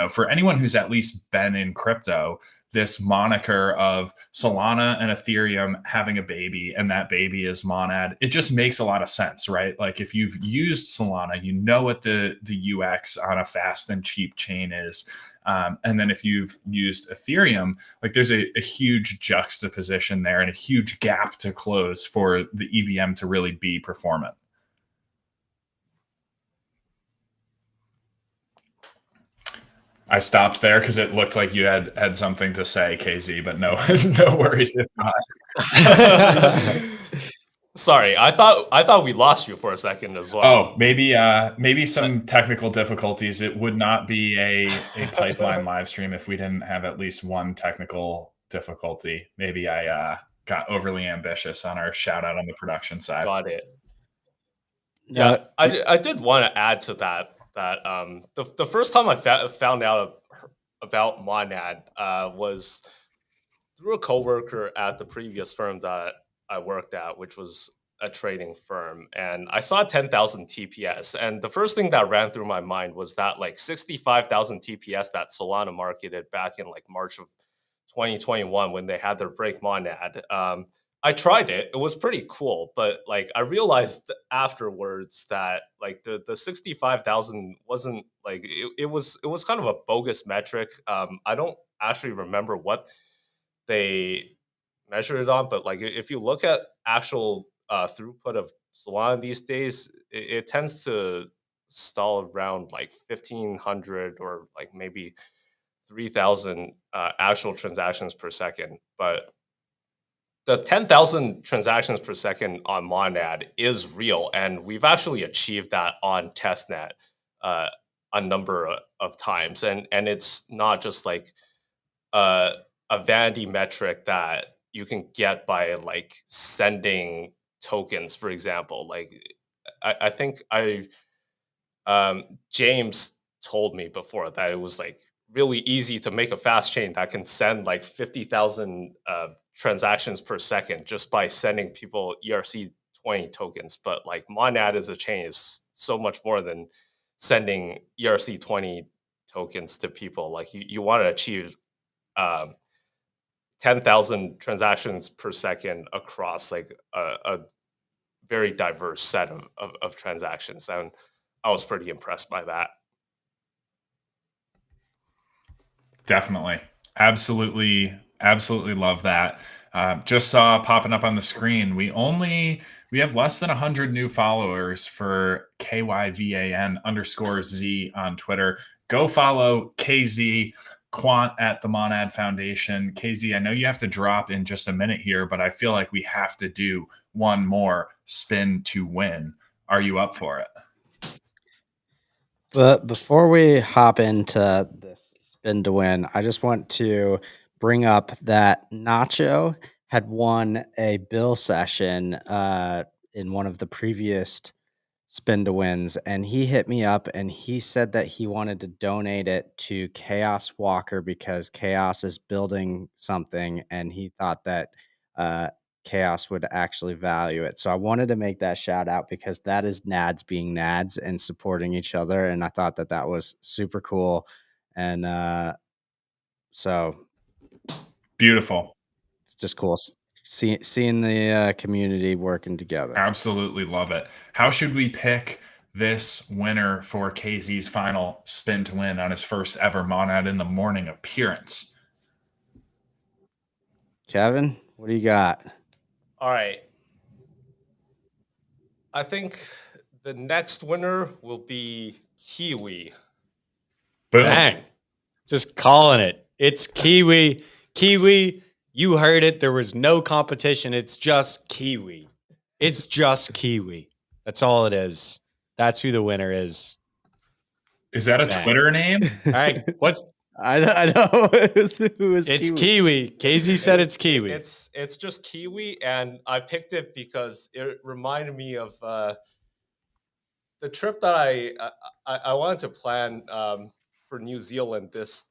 for anyone who's at least been in crypto, this moniker of Solana and Ethereum having a baby and that baby is Monad, it just makes a lot of sense, right? Like if you've used Solana, you know what the UX on a fast and cheap chain is. And then if you've used Ethereum, like there's a huge juxtaposition there and a huge gap to close for the EVM to really be performant. I stopped there because it looked like you had something to say, KZ, but no, no worries if not. Sorry, I thought we lost you for a second as well. Oh, maybe some technical difficulties. It would not be a pipeline live stream if we didn't have at least one technical difficulty. Maybe I got overly ambitious on our shout out on the production side. Got it. Yeah, I did want to add to that the first time I found out about Monad was through a coworker at the previous firm that I worked at, which was a trading firm, and I saw 10,000 TPS, and the first thing that ran through my mind was that like 65,000 TPS that Solana marketed back in like March of 2021 when they had their break Monad. I tried it. It was pretty cool, but like I realized afterwards that like the 65,000 wasn't like it was kind of a bogus metric. I don't actually remember what they measured it on, but like if you look at actual throughput of Solana these days, it tends to stall around like 1,500 or like maybe 3,000 actual transactions per second. But the 10,000 transactions per second on Monad is real, and we've actually achieved that on testnet a number of times, and it's not just like a vanity metric that you can get by like sending tokens, for example. Like I think James told me before that it was like really easy to make a fast chain that can send like 50,000 transactions per second just by sending people ERC20 tokens. But like Monad as a chain is so much more than sending ERC20 tokens to people. Like you want to achieve 10,000 transactions per second across like a very diverse set of transactions. And I was pretty impressed by that. Definitely. Absolutely love that. Just saw popping up on the screen. We have less than 100 new followers for KYVAN_Z on Twitter. Go follow KZ Quant at the Monad Foundation. KZ, I know you have to drop in just a minute here, but I feel like we have to do one more spin to win. Are you up for it? But before we hop into this spin to win, I just want to bring up that Nacho had won a bill session in one of the previous spin to wins, and he hit me up and he said that he wanted to donate it to Chaos Walker because Chaos is building something and he thought that Chaos would actually value it. So I wanted to make that shout out because that is Nads being Nads and supporting each other, and I thought that that was super cool. And so Beautiful. it's just cool seeing the community working together. Absolutely love it. How should we pick this winner for KZ's final spin to win on his first ever Monad in the Morning appearance? Kevin, what do you got? All right. I think the next winner will be Kiwi. Boom. Bang. Just calling it. It's Kiwi. Kiwi, You heard it. There was no competition. It's just Kiwi. It's just Kiwi. That's all it is. That's who the winner is. Is that a Bang. Twitter name? All right. I know. Who is It's Kiwi? Kiwi. Casey said it's Kiwi. It's just Kiwi, and I picked it because it reminded me of the trip that I wanted to plan for New Zealand this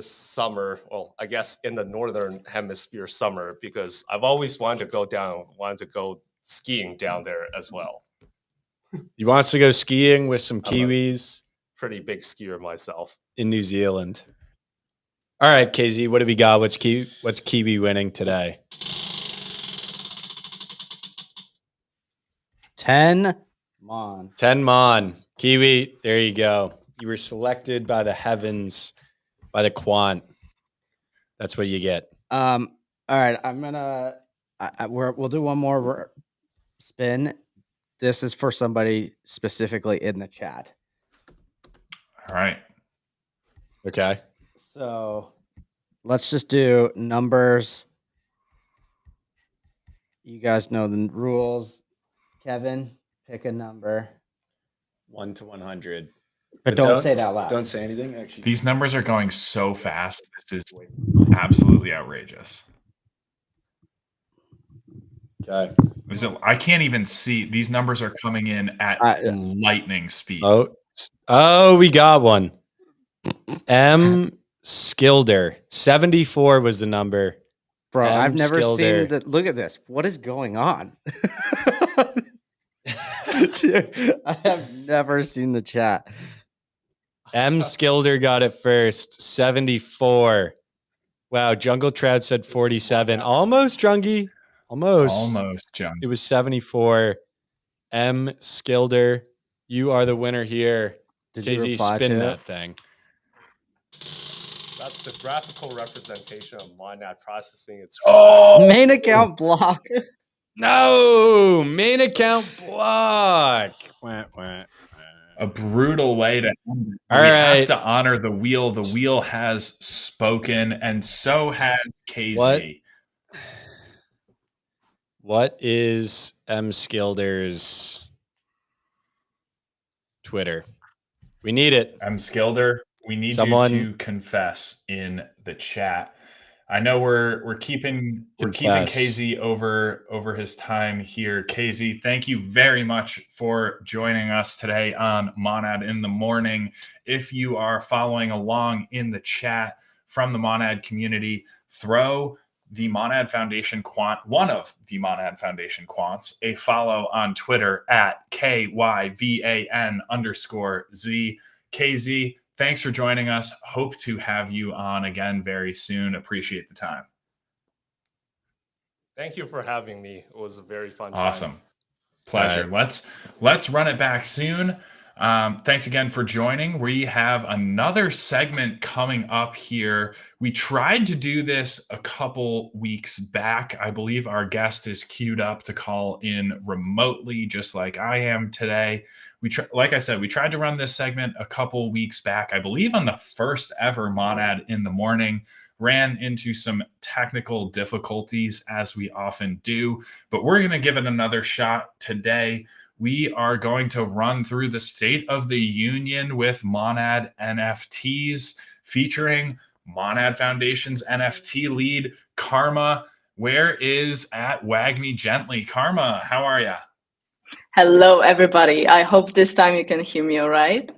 summer. Well, I guess in the northern hemisphere summer, because I've always wanted to go skiing down there as well. He wants to go skiing with some I'm a Kiwis pretty big skier myself. in New Zealand. All right, Casey, what do we got? What's Kiwi winning today? 10 Mon. 10 Mon. Kiwi, there you go. You were selected by the heavens, by the quant. That's what you get. All right, I'm gonna. We'll do one more spin. This is for somebody specifically in the chat. All right. Okay. So let's just do numbers. You guys know the rules. Kevin, pick a number. 1 to 100. But don't say it out loud. Don't say anything, actually. These numbers are going so fast. This is absolutely outrageous. Okay. I can't even see. These numbers are coming in at lightning speed. Oh, we got one. M. Skilder. 74 was the number. Bro, M. I've never Skilder. seen that. Look at this. What is going on? Dude, I have never seen the chat. M. Skilder got it first. 74. Wow. Jungle Trout said 47. Almost, Jungie. Almost, John. It was 74. M. Skilder, you are the winner here. Did you Casey, reply spin to that it? thing. That's the graphical representation of Monad processing. It's Main account block. No, main account block. Wah, wah. A brutal way to end it. All we right. have to honor the wheel. The wheel has spoken, and so has Casey. What is M. Skilder's Twitter? We need it. M. Skilder, we need Someone you to confess in the chat. I know we're keeping Casey over his time here. Casey, thank you very much for joining us today on Monad in the Morning. If you are following along in the chat from the Monad community, throw the Monad Foundation Quant, one of the Monad Foundation Quants, a follow on Twitter at KYVAN_Z. KZ, thanks for joining us. Hope to have you on again very soon. Appreciate the time. Thank you for having me. It was a very fun time. Awesome. Pleasure. Right. Let's run it back soon. Thanks again for joining. We have another segment coming up here. We tried to do this a couple weeks back. I believe our guest is queued up to call in remotely, just like I am today. Like I said, we tried to run this segment a couple weeks back, I believe on the first ever Monad in the Morning. Ran into some technical difficulties, as we often do, but we're going to give it another shot today. We are going to run through the State of the Union with Monad NFTs, featuring Monad Foundation's NFT lead, Karma. Where is at Wag Me Gently? Karma, how are you? Hello, everybody. I hope this time you can hear me all right.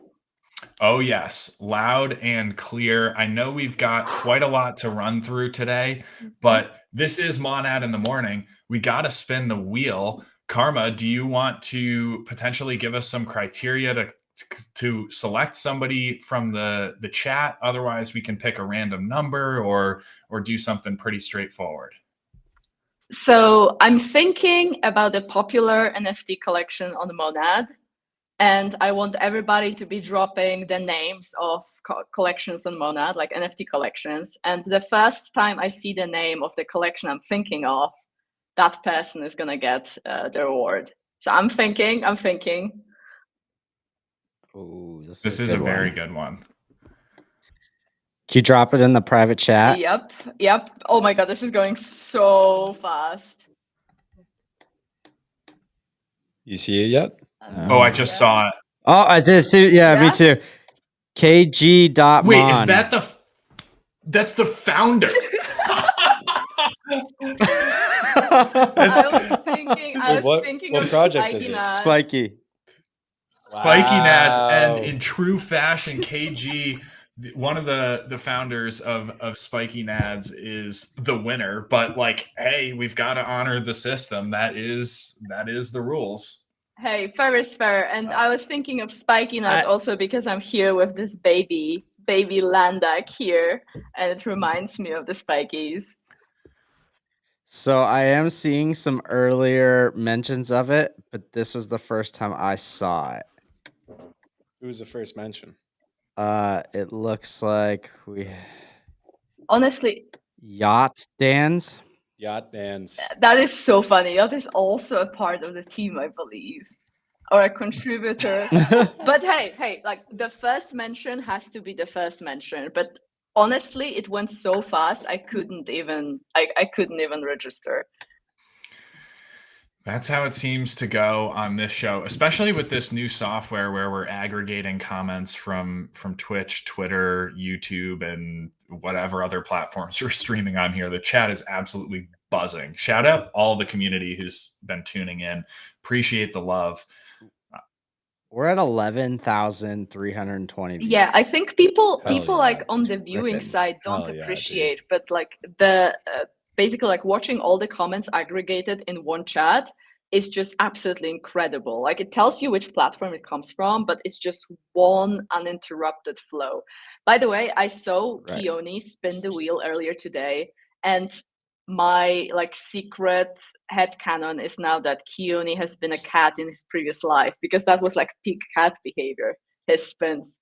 Oh, yes. Loud and clear. I know we've got quite a lot to run through today, but this is Monad in the Morning. We got to spin the wheel. Karma, do you want to potentially give us some criteria to select somebody from the chat? Otherwise, we can pick a random number or do something pretty straightforward. So I'm thinking about the popular NFT collection on Monad, and I want everybody to be dropping the names of collections on Monad, like NFT collections. And the first time I see the name of the collection I'm thinking of, that person is gonna get the reward. So I'm thinking. Ooh, this is a very good one. Can you drop it in the private chat? Yep. Oh my god, this is going so fast. You see it yet? Oh, I just saw it. Oh, I did see. Yeah, me Yeah? too. KG.mon. Wait, is that that's the founder? I was thinking what of project is Spiky it? Nuts. Spiky. Spiky Nads, and Wow. in true fashion, KG, one of the founders of Spiky Nads, is the winner. But like, hey, we've got to honor the system. That is the rules. Hey, fair is fair. And I was thinking of Spiky Nuts also because I'm here with this baby Landak here, and it reminds me of the Spikies. So I am seeing some earlier mentions of it, but this was the first time I saw it. Who was the first mention? It looks like we Honestly, Yacht Dans. Yacht Dan's. that is so funny. That is also a part of the team, I believe, or a contributor. But hey, like the first mention has to be the first mention. But honestly, it went so fast I couldn't even register. That's how it seems to go on this show, especially with this new software where we're aggregating comments from Twitch, Twitter, YouTube, and whatever other platforms we're streaming on here. The chat is absolutely buzzing. Shout out all the community who's been tuning in. Appreciate the love. We're at 11,320 views. Yeah, I think people Hell yeah. like on the It's viewing ripping. side don't Hell yeah, appreciate, but like the basically like watching all the comments aggregated in one chat is just absolutely incredible. Like it tells you which platform it comes from, but it's just one uninterrupted flow. By the way, I saw Right. Keone spin the wheel earlier today, and my like secret headcanon is now that Keone has been a cat in his previous life, because that was like peak cat behavior, his spins.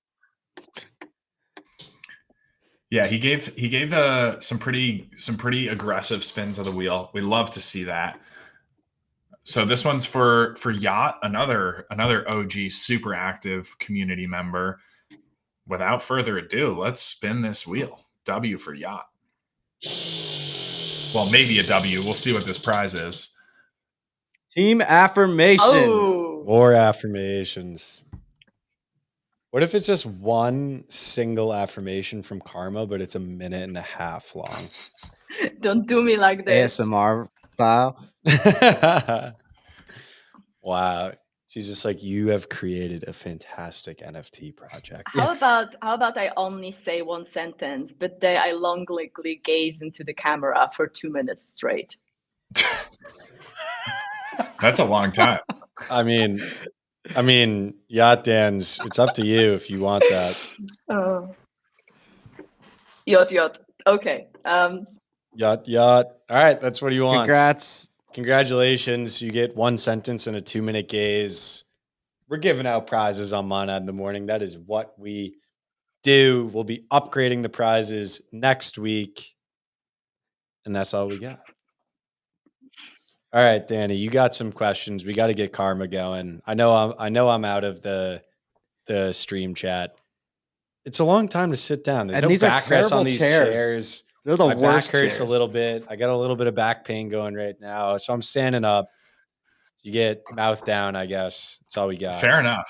Yeah, he gave some pretty aggressive spins of the wheel. We love to see that. So this one's for Yacht, another OG super active community member. Without further ado, let's spin this wheel. W for Yacht. Well, maybe a W. We'll see what this prize is. Team affirmations. Oh, More affirmations. What if it's just one single affirmation from Karma, but it's 1.5 minutes long? don't do me like this. ASMR style. Wow. She's just like, you have created a fantastic NFT project. How about I only say one sentence, but then I longingly gaze into the camera for 2 minutes straight? That's a long time. I mean, Yacht Dan's, it's up to you if you want that. Yacht. Okay. Yacht. All right, that's what he wants. Congrats. Congratulations. You get one sentence and a 2-minute gaze. We're giving out prizes on Monad in the morning. That is what we do. We'll be upgrading the prizes next week. And that's all we got. All right, Danny, you got some questions. We got to get Karma going. I know I'm out of the stream chat. It's a long time to sit down. There's And no these are backrest on terrible these chairs. chairs. They're the My worst back hurts chairs. a little bit. I got a little bit of back pain going right now. So I'm standing up. You get mouth down, I guess. That's all we got. Fair enough.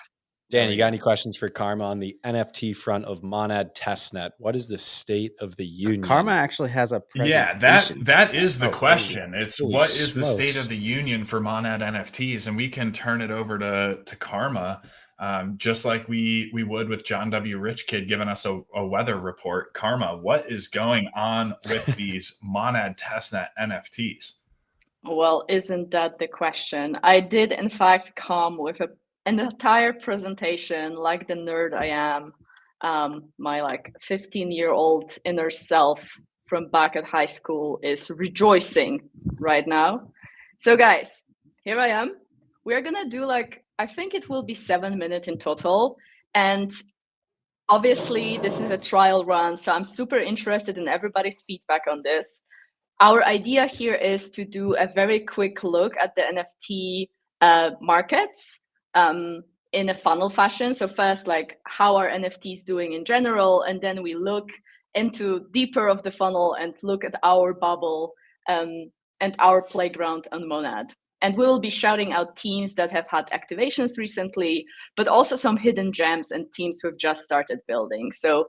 Dan, you got any questions for Karma on the NFT front of Monad Testnet? What is the state of the union? Karma actually has a Yeah, presentation. that is the Oh, question. It's holy what is the state smokes. of the union for Monad NFTs, and we can turn it over to Karma, just like we would with John W. Rich Kid giving us a weather report. Karma, what is going on with these Monad Testnet NFTs? Well, isn't that the question? I did, in fact, come with an entire presentation, like the nerd I am. My like 15-year-old inner self from back at high school is rejoicing right now. So, guys, here I am. We're gonna do like, I think it will be 7 minutes in total, and obviously this is a trial run, so I'm super interested in everybody's feedback on this. Our idea here is to do a very quick look at the NFT markets in a funnel fashion. So first, like, how are NFTs doing in general? And then we look into deeper of the funnel and look at our bubble and our playground on Monad. And we will be shouting out teams that have had activations recently, but also some hidden gems and teams who have just started building. So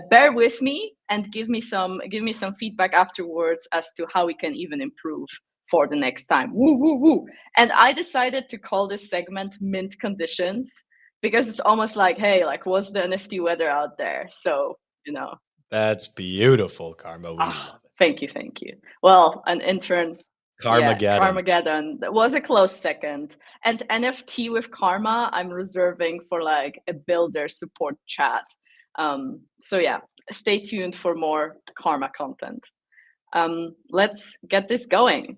bear with me and give me some feedback afterwards as to how we can even improve for the next time. Woo, woo, woo. And I decided to call this segment Mint Conditions because it's almost like, hey, like what's the NFT weather out there? So, you know. That's beautiful, Karma. We love it. Thank you. Well, an intern. Carmageddon. Yeah, Carmageddon. That was a close second. And NFT with Karma, I'm reserving for like a builder support chat. So yeah, stay tuned for more Karma content. Let's get this going.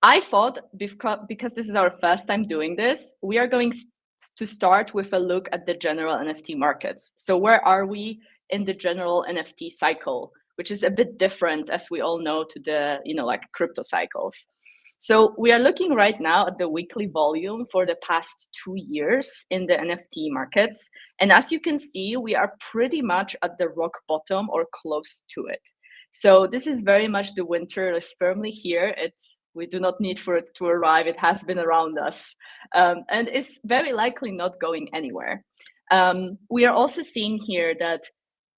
I thought because this is our first time doing this, we are going to start with a look at the general NFT markets. So where are we in the general NFT cycle, which is a bit different, as we all know, to the like crypto cycles. So we are looking right now at the weekly volume for the past 2 years in the NFT markets. And as you can see, we are pretty much at the rock bottom or close to it. So this is very much the winter is firmly here. We do not need for it to arrive. It has been around us and is very likely not going anywhere. We are also seeing here that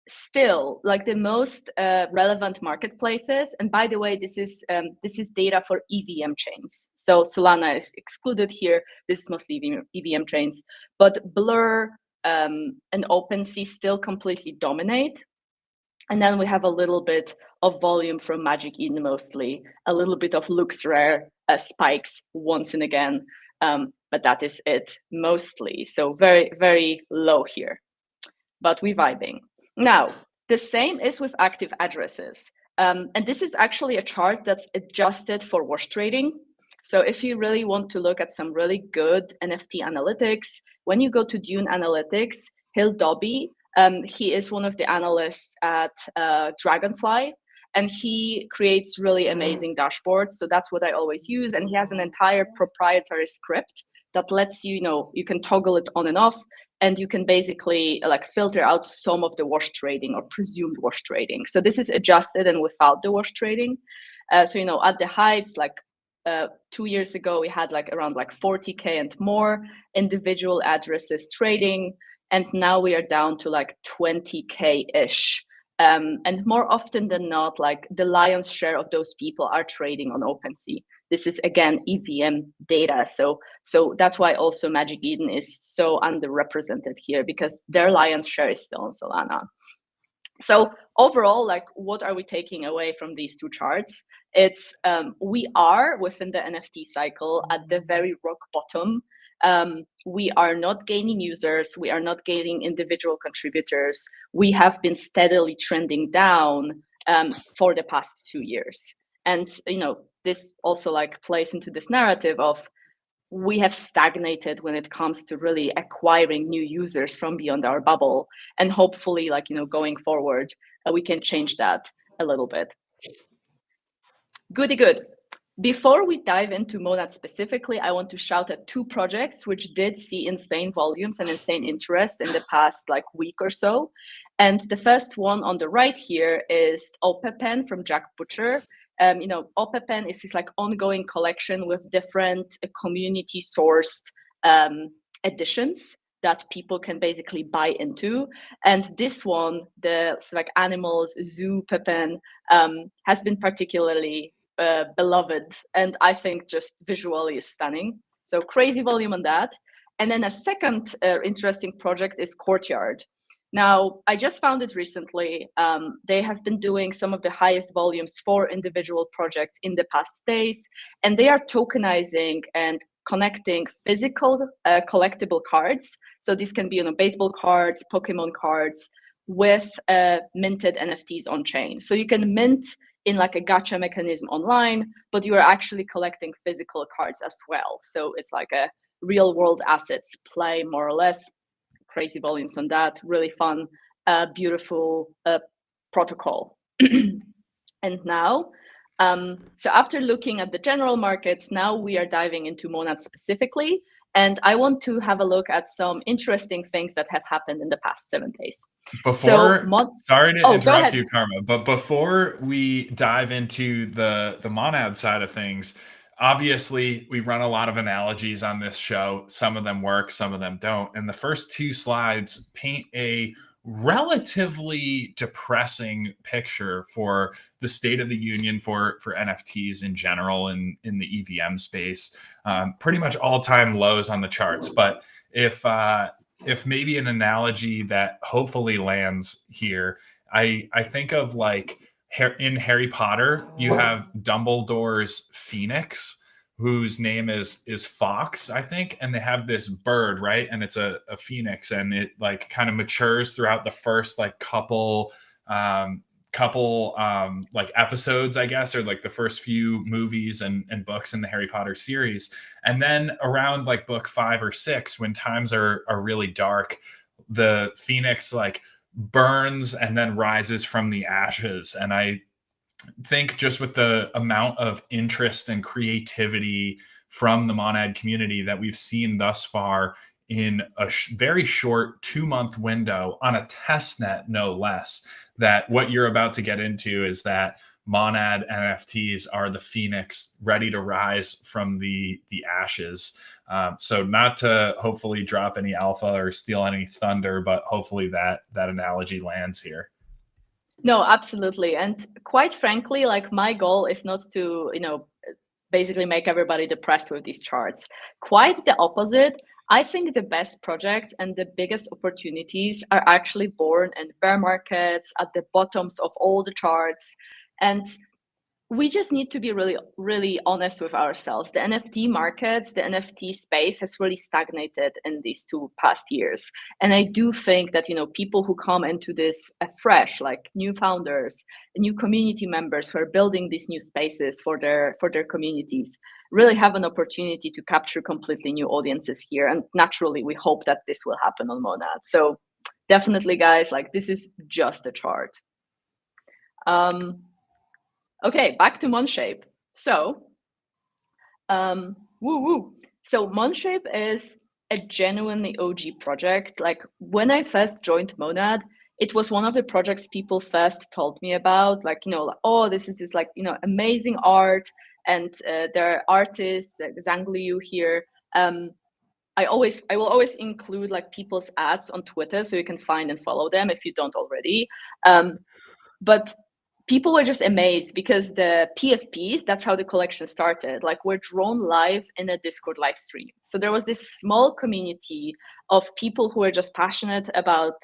still like the most relevant marketplaces, and by the way, this is data for EVM chains, so Solana is excluded here. This is mostly EVM chains, but Blur and OpenSea still completely dominate. And then we have a little bit of volume from Magic Eden, mostly a little bit of LooksRare spikes once and again, but that is it mostly. So very, very low here, but we vibing. Now, the same is with active addresses. And this is actually a chart that's adjusted for wash trading. So if you really want to look at some really good NFT analytics, when you go to Dune Analytics, Hill Dobby, he is one of the analysts at Dragonfly, and he creates really amazing dashboards. So that's what I always use. And he has an entire proprietary script that lets you can toggle it on and off, and you can basically like filter out some of the wash trading or presumed wash trading. So this is adjusted and without the wash trading. So at the heights, like 2 years ago, we had like around like 40K and more individual addresses trading, and now we are down to like 20K-ish. And more often than not, like the lion's share of those people are trading on OpenSea. This is again EVM data, so that's why also Magic Eden is so underrepresented here, because their lion's share is still on Solana. So overall, like what are we taking away from these two charts? It's we are within the NFT cycle at the very rock bottom. We are not gaining users, we are not gaining individual contributors. We have been steadily trending down for the past 2 years. And this also like plays into this narrative of we have stagnated when it comes to really acquiring new users from beyond our bubble. And hopefully, like, going forward, we can change that a little bit. Goody good. Before we dive into Monad specifically, I want to shout at 2 projects which did see insane volumes and insane interest in the past like week or so. And the first one on the right here is Opepen from Jack Butcher. Opepen is his like ongoing collection with different community sourced editions that people can basically buy into. And this one, the like animals zoo Pepen, has been particularly beloved, and I think just visually is stunning. So crazy volume on that. And then a second interesting project is Courtyard. Now, I just found it recently. They have been doing some of the highest volumes for individual projects in the past days, and they are tokenizing and connecting physical collectible cards. So this can be baseball cards, Pokemon cards, with minted NFTs on chain. So you can mint in like a gacha mechanism online, but you are actually collecting physical cards as well. So it's like a real world assets play, more or less. Crazy volumes on that, really fun, beautiful protocol. And now, so after looking at the general markets, now we are diving into Monad specifically. And I want to have a look at some interesting things that have happened in the past 7 days. Sorry to go interrupt ahead. you, Karma, but before we dive into the monad side of things, obviously we run a lot of analogies on this show. Some of them work, some of them don't. And the first 2 slides paint a relatively depressing picture for the state of the union for NFTs in general in the EVM space. Pretty much all-time lows on the charts. But if maybe an analogy that hopefully lands here, I think of like in Harry Potter, you have Dumbledore's Phoenix, whose name is Fox, I think, and they have this bird, right? And it's a phoenix, and it like kind of matures throughout the first like couple like episodes, I guess, or like the first few movies and books in the Harry Potter series. And then around like book 5 or 6, when times are really dark, the phoenix like burns and then rises from the ashes. And I think just with the amount of interest and creativity from the monad community that we've seen thus far in a very short 2-month window on a test net, no less, that what you're about to get into is that monad NFTs are the phoenix ready to rise from the ashes. So not to hopefully drop any alpha or steal any thunder, but hopefully that analogy lands here. No, absolutely. And quite frankly, like my goal is not to, basically make everybody depressed with these charts. Quite the opposite. I think the best projects and the biggest opportunities are actually born in bear markets, at the bottoms of all the charts. And we just need to be really, really honest with ourselves. The NFT markets, the NFT space has really stagnated in these 2 past years. And I do think that, people who come into this fresh, like new founders, new community members who are building these new spaces for their communities, really have an opportunity to capture completely new audiences here. And naturally, we hope that this will happen on Monad. So definitely, guys, like this is just a chart. Okay, back to Monshape. So, So Monshape is a genuinely OG project. Like when I first joined Monad, it was one of the projects people first told me about. Like, oh, this is this like, amazing art. And there are artists, Zangliu here. I will always include like people's ads on Twitter so you can find and follow them if you don't already. But people were just amazed because the PFPs, that's how the collection started, like were drawn live in a Discord live stream. So there was this small community of people who were just passionate about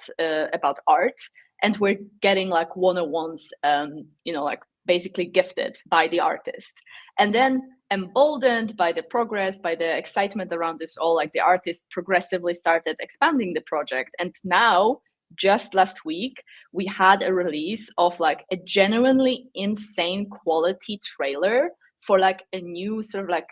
art and were getting like one-on-ones, like basically gifted by the artist. And then emboldened by the progress, by the excitement around this all, like the artist progressively started expanding the project. And now, just last week, we had a release of like a genuinely insane quality trailer for like a new sort of like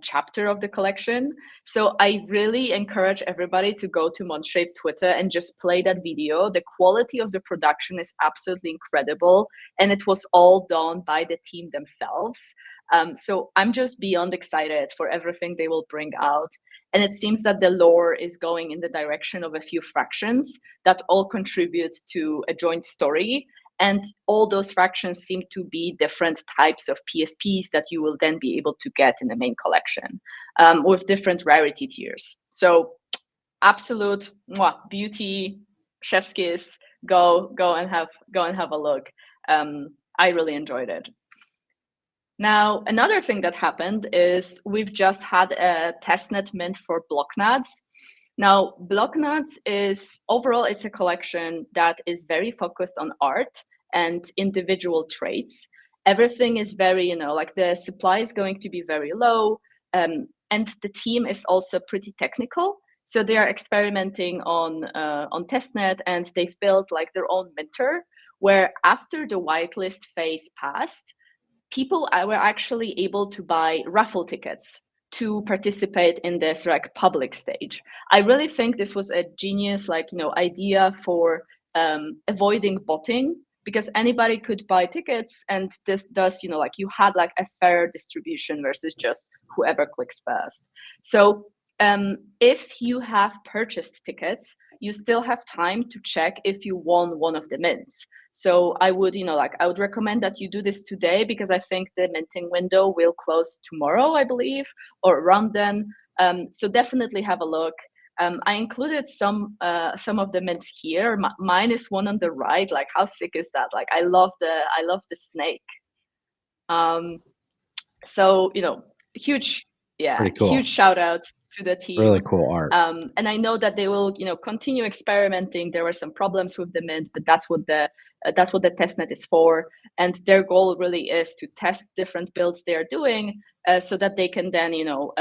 chapter of the collection. So I really encourage everybody to go to Monshape Twitter and just play that video. The quality of the production is absolutely incredible, and it was all done by the team themselves. So I'm just beyond excited for everything they will bring out. And it seems that the lore is going in the direction of a few fractions that all contribute to a joint story. And all those fractions seem to be different types of PFPs that you will then be able to get in the main collection with different rarity tiers. So absolute beauty, chef's kiss. Go and have a look. I really enjoyed it. Now, another thing that happened is we've just had a testnet mint for Blocknuts. Now, Blocknuts is overall, it's a collection that is very focused on art and individual traits. Everything is very, like the supply is going to be very low, and the team is also pretty technical. So they are experimenting on testnet, and they've built like their own minter, where after the whitelist phase passed, people were actually able to buy raffle tickets to participate in this like public stage. I really think this was a genius idea for avoiding botting, because anybody could buy tickets, and this does you had like a fair distribution versus just whoever clicks first. So if you have purchased tickets, you still have time to check if you won one of the mints. So I would, I would recommend that you do this today, because I think the minting window will close tomorrow, I believe, or around then. So definitely have a look. I included some of the mints here. Mine is one on the right. Like, how sick is that? Like, I love the snake. So huge, Pretty cool. huge shout out to the team. Really cool art. And I know that they will continue experimenting. There were some problems with the mint, but that's what the testnet is for. And their goal really is to test different builds they are doing, so that they can then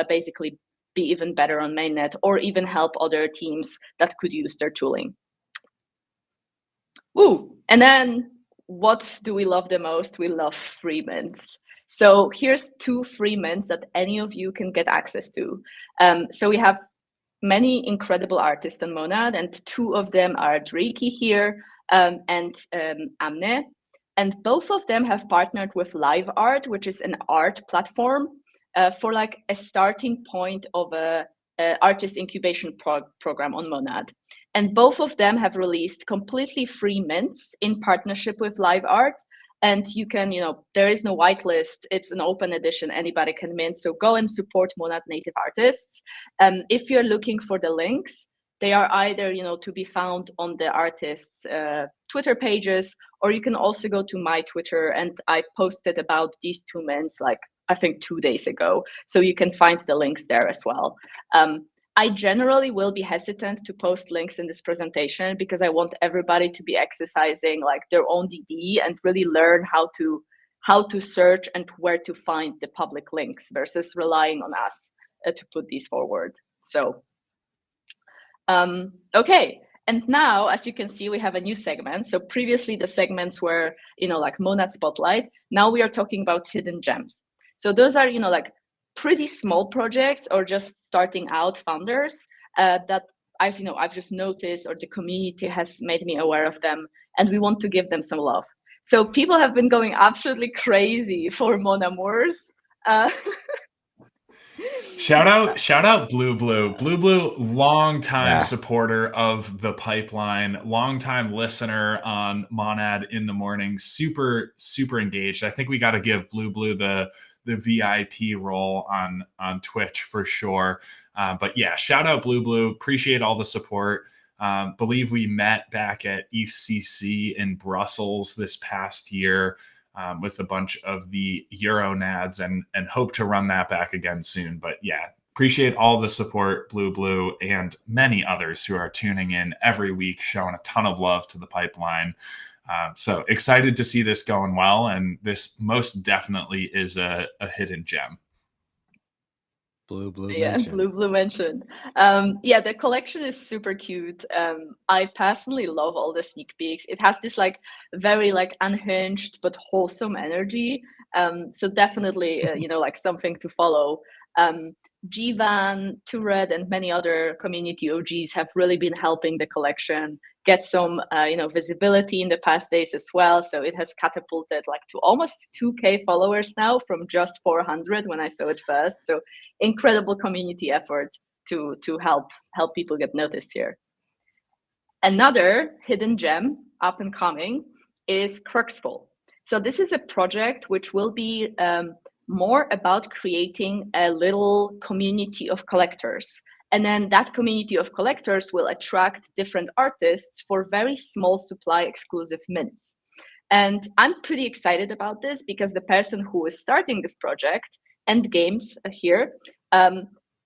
basically be even better on mainnet, or even help other teams that could use their tooling. Woo! And then, what do we love the most? We love free mints. So here's 2 free mints that any of you can get access to. So we have many incredible artists on Monad, and 2 of them are Driki here, and Amne. And both of them have partnered with Live Art, which is an art platform for like a starting point of a artist incubation program on Monad. And both of them have released completely free mints in partnership with Live Art. And you can, there is no whitelist. It's an open edition. Anybody can mint. So go and support Monad native artists. If you're looking for the links, they are either, to be found on the artists' Twitter pages, or you can also go to my Twitter, and I posted about these 2 mints, like, I think 2 days ago. So you can find the links there as well. I generally will be hesitant to post links in this presentation, because I want everybody to be exercising like their own DD and really learn how to search and where to find the public links, versus relying on us to put these forward. So, okay. And now, as you can see, we have a new segment. So previously the segments were, like Monad Spotlight. Now we are talking about hidden gems. So those are, like pretty small projects, or just starting out founders that I've just noticed, or the community has made me aware of them, and we want to give them some love. So people have been going absolutely crazy for Mon Amours. Shout out Blue Blue, longtime supporter of the pipeline, longtime listener on Monad in the morning, super engaged. I think we got to give Blue the VIP role on Twitch for sure. But yeah, shout out Blue. Appreciate all the support. Believe we met back at ETHCC in Brussels this past year with a bunch of the Euronads, and hope to run that back again soon. But yeah, appreciate all the support, Blue, and many others who are tuning in every week, showing a ton of love to the pipeline. So excited to see this going well, and this most definitely is a hidden gem. Blue yeah, mentioned. Blue mentioned. Yeah, the collection is super cute. I personally love all the sneak peeks. It has this like very like unhinged but wholesome energy. So definitely, like something to follow. Jivan, Tured, and many other community OGs have really been helping the collection get some, visibility in the past days as well. So it has catapulted like to almost 2K followers now from just 400 when I saw it first. So incredible community effort to help people get noticed here. Another hidden gem up and coming is Cruxful. So this is a project which will be more about creating a little community of collectors. And then that community of collectors will attract different artists for very small supply exclusive mints. And I'm pretty excited about this, because the person who is starting this project, Endgames here,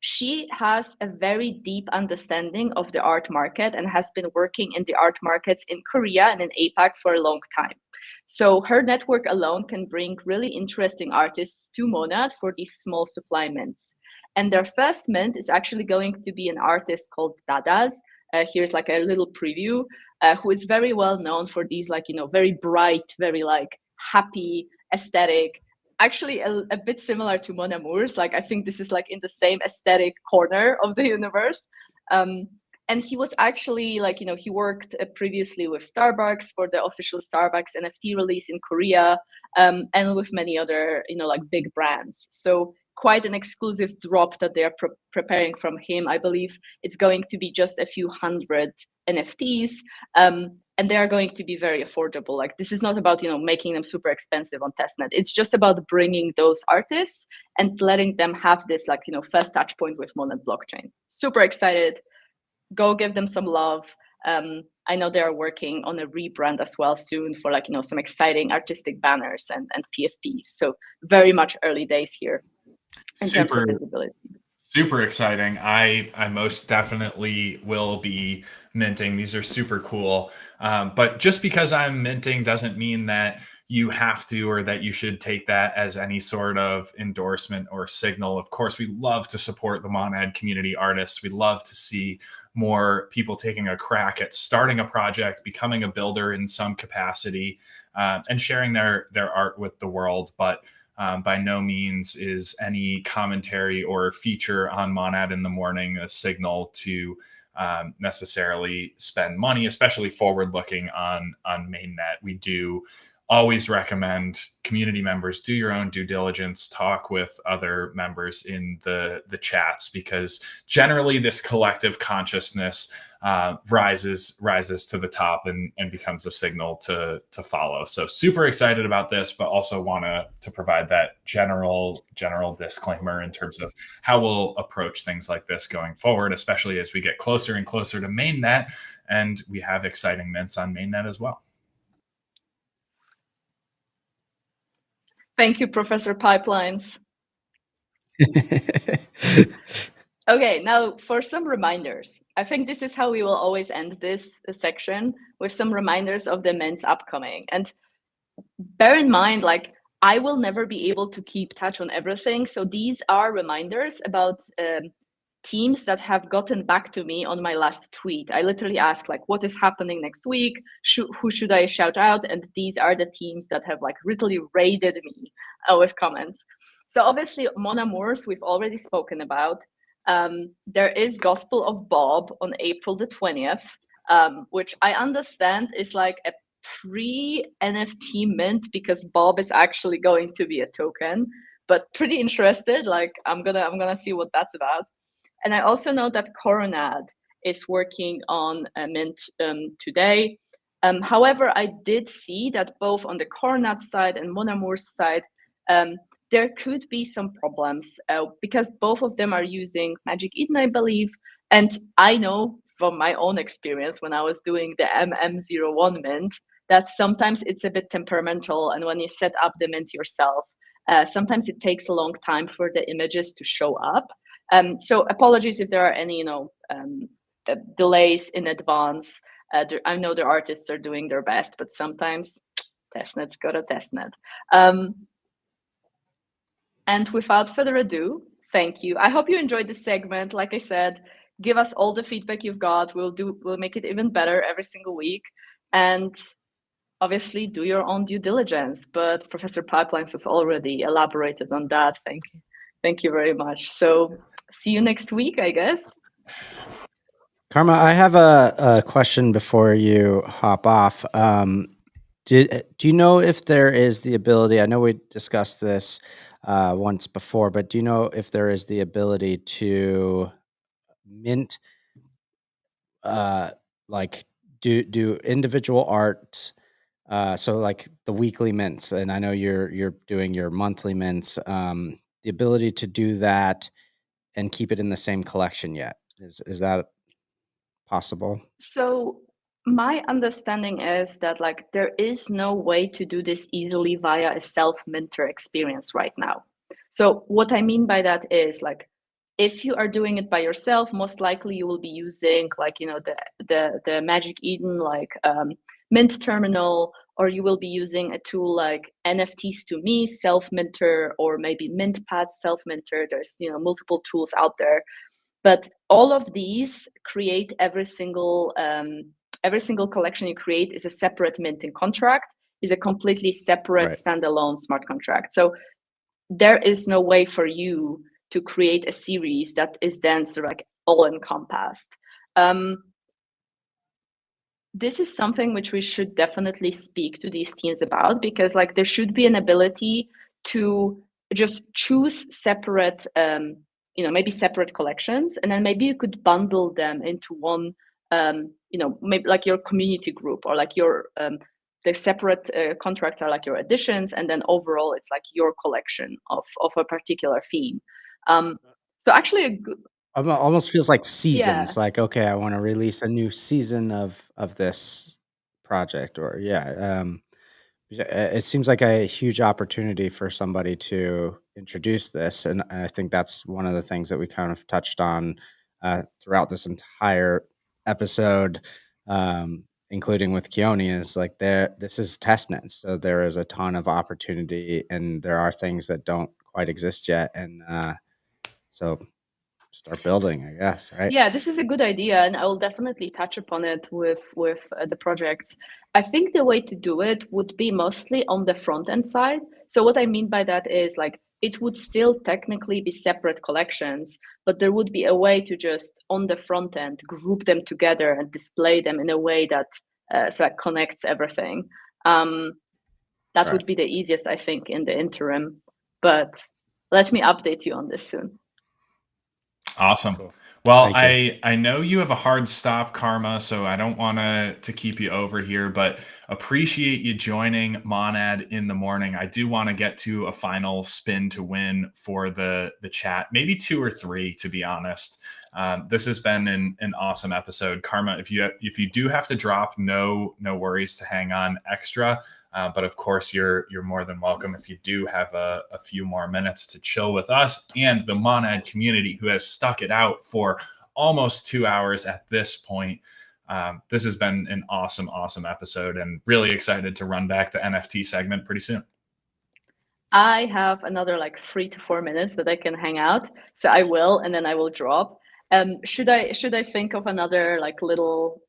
she has a very deep understanding of the art market and has been working in the art markets in Korea and in APAC for a long time. So her network alone can bring really interesting artists to Monad for these small supply mints. And their first mint is actually going to be an artist called Dadas. Here's like a little preview, who is very well known for these like, very bright, very like happy aesthetic. Actually a bit similar to Mon Amours. Like I think this is like in the same aesthetic corner of the universe. And he was actually like, he worked previously with Starbucks for the official Starbucks NFT release in Korea, and with many other, like big brands. So quite an exclusive drop that they are preparing from him. I believe it's going to be just a few hundred NFTs, and they are going to be very affordable. Like, this is not about, you know, making them super expensive on testnet. It's just about bringing those artists and letting them have this, like, you know, first touch point with Monad blockchain. Super excited. Go give them some love. I know they are working on a rebrand as well soon for, like, you know, some exciting artistic banners and PFPs. So very much early days here in terms of visibility. Super exciting. I most definitely will be minting. These are super cool. But just because I'm minting doesn't mean that you have to, or that you should take that as any sort of endorsement or signal. Of course, we love to support the Monad community artists. We love to see more people taking a crack at starting a project, becoming a builder in some capacity, and sharing their art with the world. But by no means is any commentary or feature on Monad in the Morning a signal to necessarily spend money, especially forward-looking on mainnet. We do always recommend community members do your own due diligence, talk with other members in the chats, because generally this collective consciousness rises to the top and becomes a signal to follow. So super excited about this, but also want to provide that general disclaimer in terms of how we'll approach things like this going forward, especially as we get closer and closer to mainnet, and we have exciting mints on mainnet as well. Thank you, Professor Pipelines. Okay, now for some reminders. I think this is how we will always end this section, with some reminders of the mints upcoming. And bear in mind, like, I will never be able to keep touch on everything. So these are reminders about teams that have gotten back to me on my last tweet. I literally asked, like, what is happening next week? Who should I shout out? And these are the teams that have, like, literally raided me with comments. So obviously, Mon Amours, we've already spoken about. There is Gospel of Bob on April the 20th, which I understand is like a pre-NFT mint, because Bob is actually going to be a token, but pretty interested. Like, I'm gonna see what that's about. And I also know that Coronad is working on a mint today. However, I did see that both on the Coronad side and Mon Amours side, there could be some problems because both of them are using Magic Eden, I believe. And I know from my own experience when I was doing the MM01 mint that sometimes it's a bit temperamental. And when you set up the mint yourself, sometimes it takes a long time for the images to show up. So apologies if there are any, delays in advance. I know the artists are doing their best, but sometimes testnet's got a testnet. And without further ado, thank you. I hope you enjoyed this segment. Like I said, give us all the feedback you've got. We'll make it even better every single week. And obviously do your own due diligence. But Professor Pipelines has already elaborated on that. Thank you very much. So see you next week, I guess. Karma, I have a question before you hop off. Do you know if there is the ability, I know we discussed this once before, but do you know if there is the ability to mint, like do individual art, so like the weekly mints, and I know you're doing your monthly mints, the ability to do that and keep it in the same collection yet? Is that possible? So my understanding is that, like, there is no way to do this easily via a self-minter experience right now. So what I mean by that is, like, if you are doing it by yourself, most likely you will be using, like, the Magic Eden, like, mint terminal, or you will be using a tool like NFTs to Me self-minter, or maybe MintPad self-minter. There's multiple tools out there. But all of these create every single collection you create is a separate minting contract, is a completely separate standalone smart contract. So there is no way for you to create a series that is then sort of like all encompassed. This is something which we should definitely speak to these teams about, because, like, there should be an ability to just choose separate, maybe separate collections, and then maybe you could bundle them into one, maybe like your community group, or like your the separate contracts are like your editions, and then overall it's like your collection of a particular theme. So actually, a good, Almost feels like yeah, seasons. Like, okay, I want to release a new season of this project, or it seems like a huge opportunity for somebody to introduce this, and I think that's one of the things that we kind of touched on throughout this entire episode, including with Keone, is like this is testnet, so there is a ton of opportunity, and there are things that don't quite exist yet, and so start building, I guess, right? yeah, this is a good idea, and I will definitely touch upon it with the project. I think the way to do it would be mostly on the front end side. So what I mean by that is like it would still technically be separate collections, but there would be a way to just on the front end group them together and display them in a way that connects everything. That would be the easiest, I think, in the interim. But let me update you on this soon. Awesome. Cool. Well, Thank I know you have a hard stop, Karma, so I don't want to keep you over here, but appreciate you joining Monad in the morning. I do want to get to a final spin to win for the chat, maybe 2 or 3, to be honest. This has been an awesome episode, Karma. If you do have to drop, no worries to hang on extra. But of course, you're more than welcome if you do have a few more minutes to chill with us and the Monad community who has stuck it out for almost 2 hours at this point. This has been an awesome episode, and really excited to run back the NFT segment pretty soon. I have another like 3 to 4 minutes that I can hang out, so I will, and then I will drop. Should I think of another like little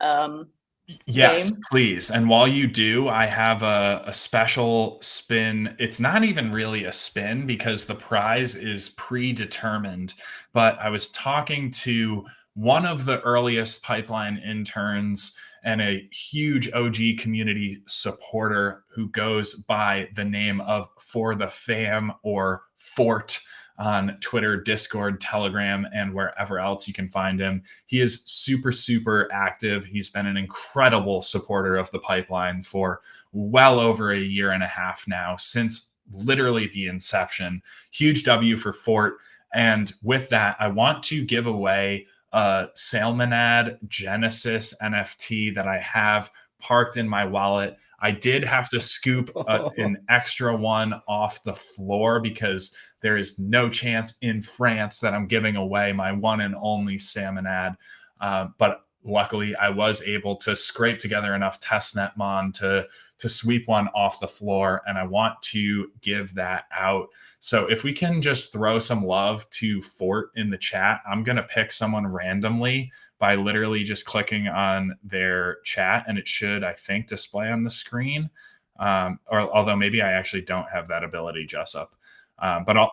Yes, game? please. And while you do, I have a special spin. It's not even really a spin because the prize is predetermined. But I was talking to one of the earliest pipeline interns and a huge OG community supporter who goes by the name of For the Fam, or Fort, on Twitter, Discord, Telegram, and wherever else you can find him. He is super active. He's been an incredible supporter of the pipeline for well over a year and a half now, since literally the inception. Huge W for Fort. And with that, I want to give away a Salmonad Genesis NFT that I have parked in my wallet. I did have to scoop an extra one off the floor because there is no chance in France that I'm giving away my one and only Salmonad. But luckily, I was able to scrape together enough testnet mon to sweep one off the floor, and I want to give that out. So if we can just throw some love to Fort in the chat, I'm going to pick someone randomly by literally just clicking on their chat, and it should, I think, display on the screen. Or although maybe I actually don't have that ability, Jessup. But I'll.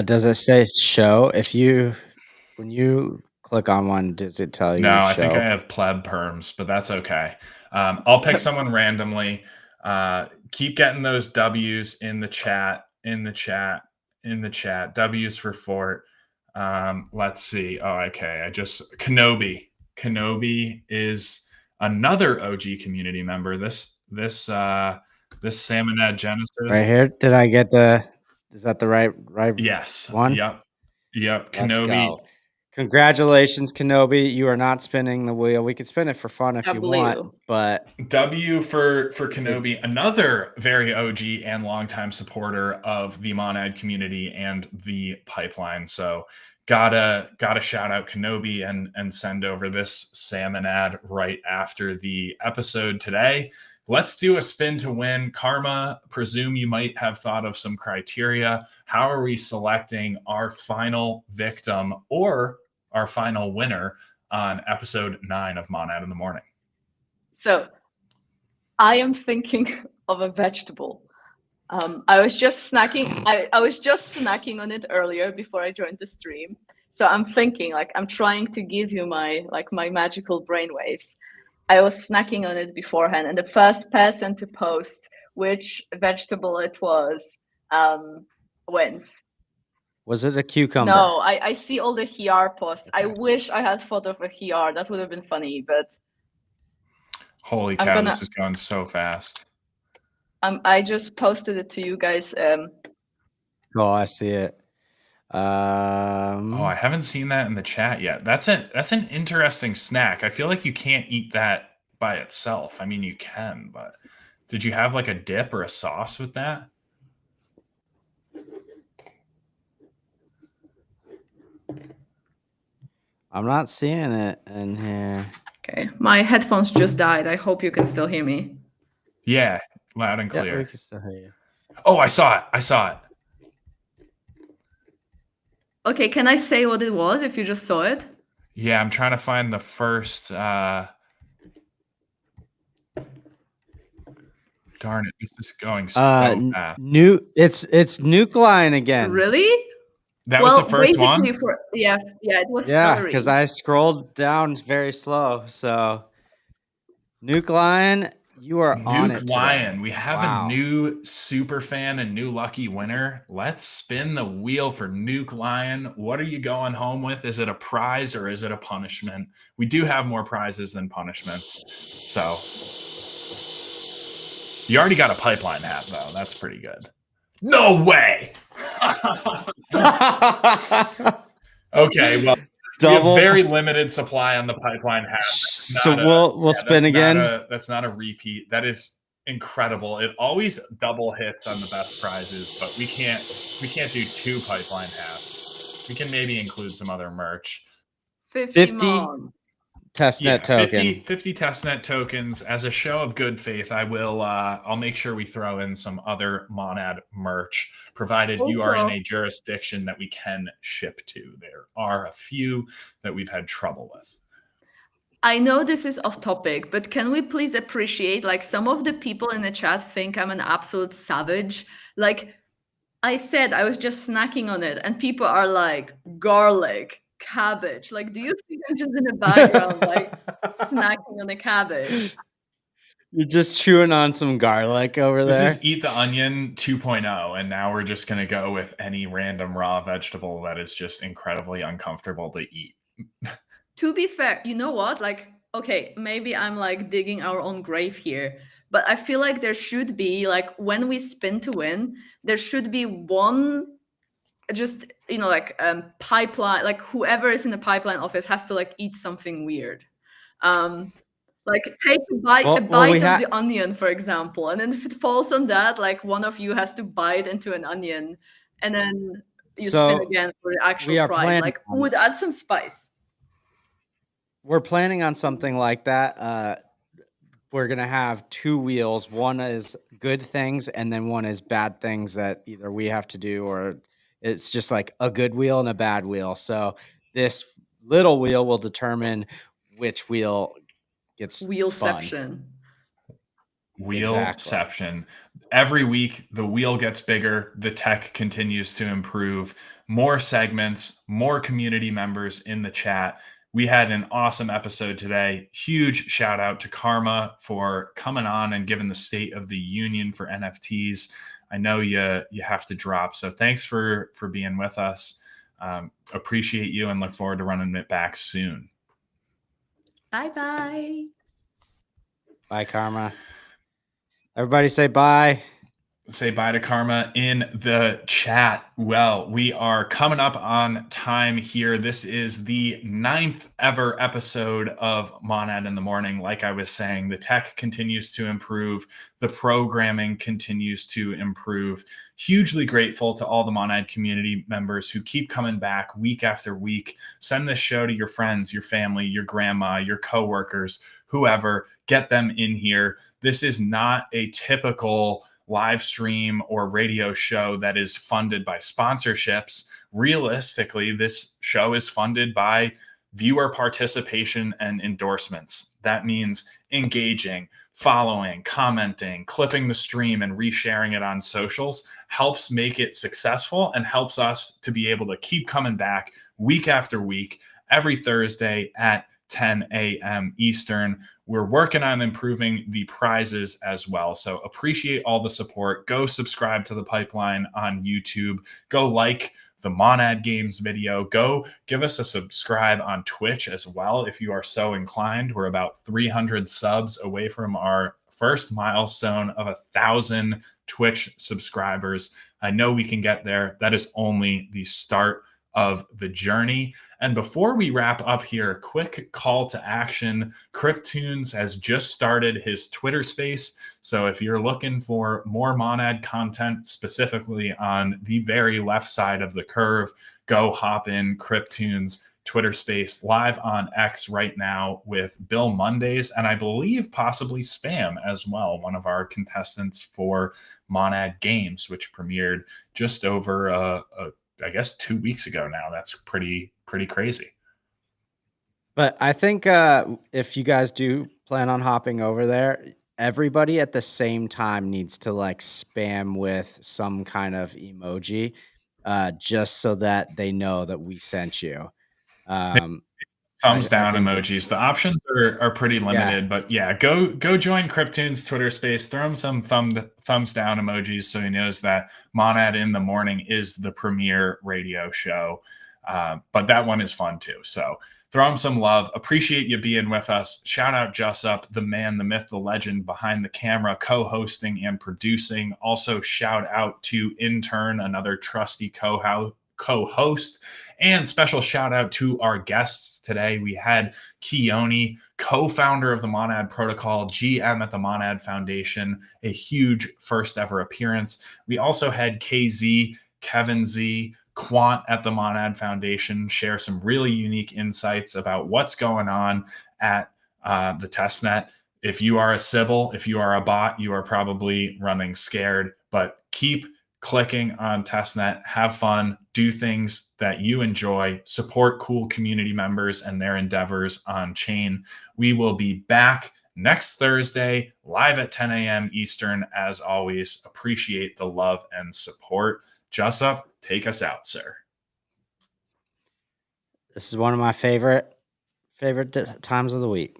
Does it say show? When you click on one, does it tell you No, show? I think I have pleb perms, but that's okay. I'll pick someone randomly. Keep getting those W's in the chat. W's for Fort. Let's see. Oh, okay. Kenobi. Kenobi is another OG community member. This Salmonad Genesis. Right here. Did I get is that the right Yes. one? Yep. Let's Kenobi. go. Congratulations, Kenobi. You are not spinning the wheel. We could spin it for fun if you want, but W for Kenobi, another very OG and longtime supporter of the Monad community and the pipeline. So gotta shout out Kenobi and send over this Salmonad right after the episode today. Let's do a spin to win. Karma, presume you might have thought of some criteria. How are we selecting our final victim or our final winner on episode 9 of Monad in the Morning? So I am thinking of a vegetable. I was just snacking. I was just snacking on it earlier before I joined the stream. So I'm thinking, like, I'm trying to give you my magical brainwaves. I was snacking on it beforehand, and the first person to post which vegetable it was wins. Was it a cucumber? No, I see all the Hiar posts. I wish I had thought of a Hiar. That would have been funny, but Holy I'm cow, gonna- this is going so fast. I just posted it to you guys. Oh, I see it. Oh, I haven't seen that in the chat yet. That's an interesting snack. I feel like you can't eat that by itself. I mean, you can, but did you have like a dip or a sauce with that? I'm not seeing it in here. Okay, my headphones just died. I hope you can still hear me. Yeah, loud and Yeah, clear. we can still hear you. Oh, I saw it. I saw it. Okay, can I say what it was if you just saw it? Yeah, I'm trying to find the first. Darn it, this is going so fast. It's Nuke Line again. Really? That was the first one? basically yeah, it was Yeah, celery. because I scrolled down very slow. So Nuke Lion, you are on it Nuke today. Lion. We have Wow. a new super fan and new lucky winner. Let's spin the wheel for Nuke Lion. What are you going home with? Is it a prize or is it a punishment? We do have more prizes than punishments. So you already got a pipeline hat, though. That's pretty good. No way. Okay, well, we have very limited supply on the pipeline hat. So we'll spin again. That's not a repeat. That is incredible. It always double hits on the best prizes, but we can't do 2 pipeline hats. We can maybe include some other merch. 50 testnet token. 50 testnet tokens. As a show of good faith, I'll make sure we throw in some other Monad merch, provided you are in a jurisdiction that we can ship to. There are a few that we've had trouble with. I know this is off topic, but can we please appreciate, like, some of the people in the chat think I'm an absolute savage. Like I said, I was just snacking on it, and people are like, garlic, cabbage. Like, do you think I'm just in the background, like, snacking on a cabbage? You're just chewing on some garlic over there. This is Eat the Onion 2.0, and now we're just going to go with any random raw vegetable that is just incredibly uncomfortable to eat. To be fair, you know what? Like, okay, maybe I'm like digging our own grave here, but I feel like there should be, like, when we spin to win, there should be one, just, you know, like pipeline, like whoever is in the pipeline office has to like eat something weird. Like take a bite of the onion, for example, and then if it falls on that, like one of you has to bite into an onion, and then you spin again for the actual prize. Like, would add some spice. We're planning on something like that. We're going to have 2 wheels. One is good things, and then one is bad things that either we have to do, or it's just like a good wheel and a bad wheel. So this little wheel will determine which wheel gets Wheelception. Wheelception. Every week, the wheel gets bigger. The tech continues to improve. More segments, more community members in the chat. We had an awesome episode today. Huge shout out to Karma for coming on and giving the state of the union for NFTs. I know you have to drop, so thanks for being with us. Appreciate you and look forward to running it back soon. Bye. Bye, Karma. Everybody say bye. Say bye to Karma in the chat. Well, we are coming up on time here. This is the 9th ever episode of Monad in the Morning. Like I was saying, the tech continues to improve. The programming continues to improve. Hugely grateful to all the Monad community members who keep coming back week after week. Send this show to your friends, your family, your grandma, your coworkers, whoever. Get them in here. This is not a typical live stream or radio show that is funded by sponsorships. Realistically, this show is funded by viewer participation and endorsements. That means engaging, following, commenting, clipping the stream, and resharing it on socials helps make it successful and helps us to be able to keep coming back week after week, every Thursday at 10 a.m. Eastern. We're working on improving the prizes as well. So appreciate all the support. Go subscribe to the pipeline on YouTube. Go like the Monad Games video. Go give us a subscribe on Twitch as well if you are so inclined. We're about 300 subs away from our first milestone of 1,000 Twitch subscribers. I know we can get there. That is only the start of the journey. And before we wrap up here, quick call to action. Cryptunes has just started his Twitter space. So if you're looking for more Monad content, specifically on the very left side of the curve, go hop in Cryptunes Twitter space live on X right now with Bill Mondays, and I believe possibly Spam as well, one of our contestants for Monad Games, which premiered just over I guess 2 weeks ago now. That's pretty crazy. But I think if you guys do plan on hopping over there, everybody at the same time needs to like spam with some kind of emoji, just so that they know that we sent you. Thumbs I down think emojis. The options are pretty limited, but yeah, go join Cryptune's Twitter space. Throw him some thumbs down emojis so he knows that Monad in the Morning is the premier radio show. But that one is fun too. So throw him some love. Appreciate you being with us. Shout out Jussup, the man, the myth, the legend behind the camera, co-hosting and producing. Also shout out to Intern, another trusty co-host. And special shout out to our guests today. We had Keone, co-founder of the Monad Protocol, GM at the Monad Foundation, a huge first ever appearance. We also had KZ, Kevin Z, Quant at the Monad Foundation share some really unique insights about what's going on at the testnet. If you are a Sybil, if you are a bot, you are probably running scared, but keep clicking on testnet, have fun, do things that you enjoy, support cool community members and their endeavors on chain. We will be back next Thursday, live at 10 a.m. Eastern. As always, appreciate the love and support. Jussup, take us out, sir. this is one of my favorite times of the week.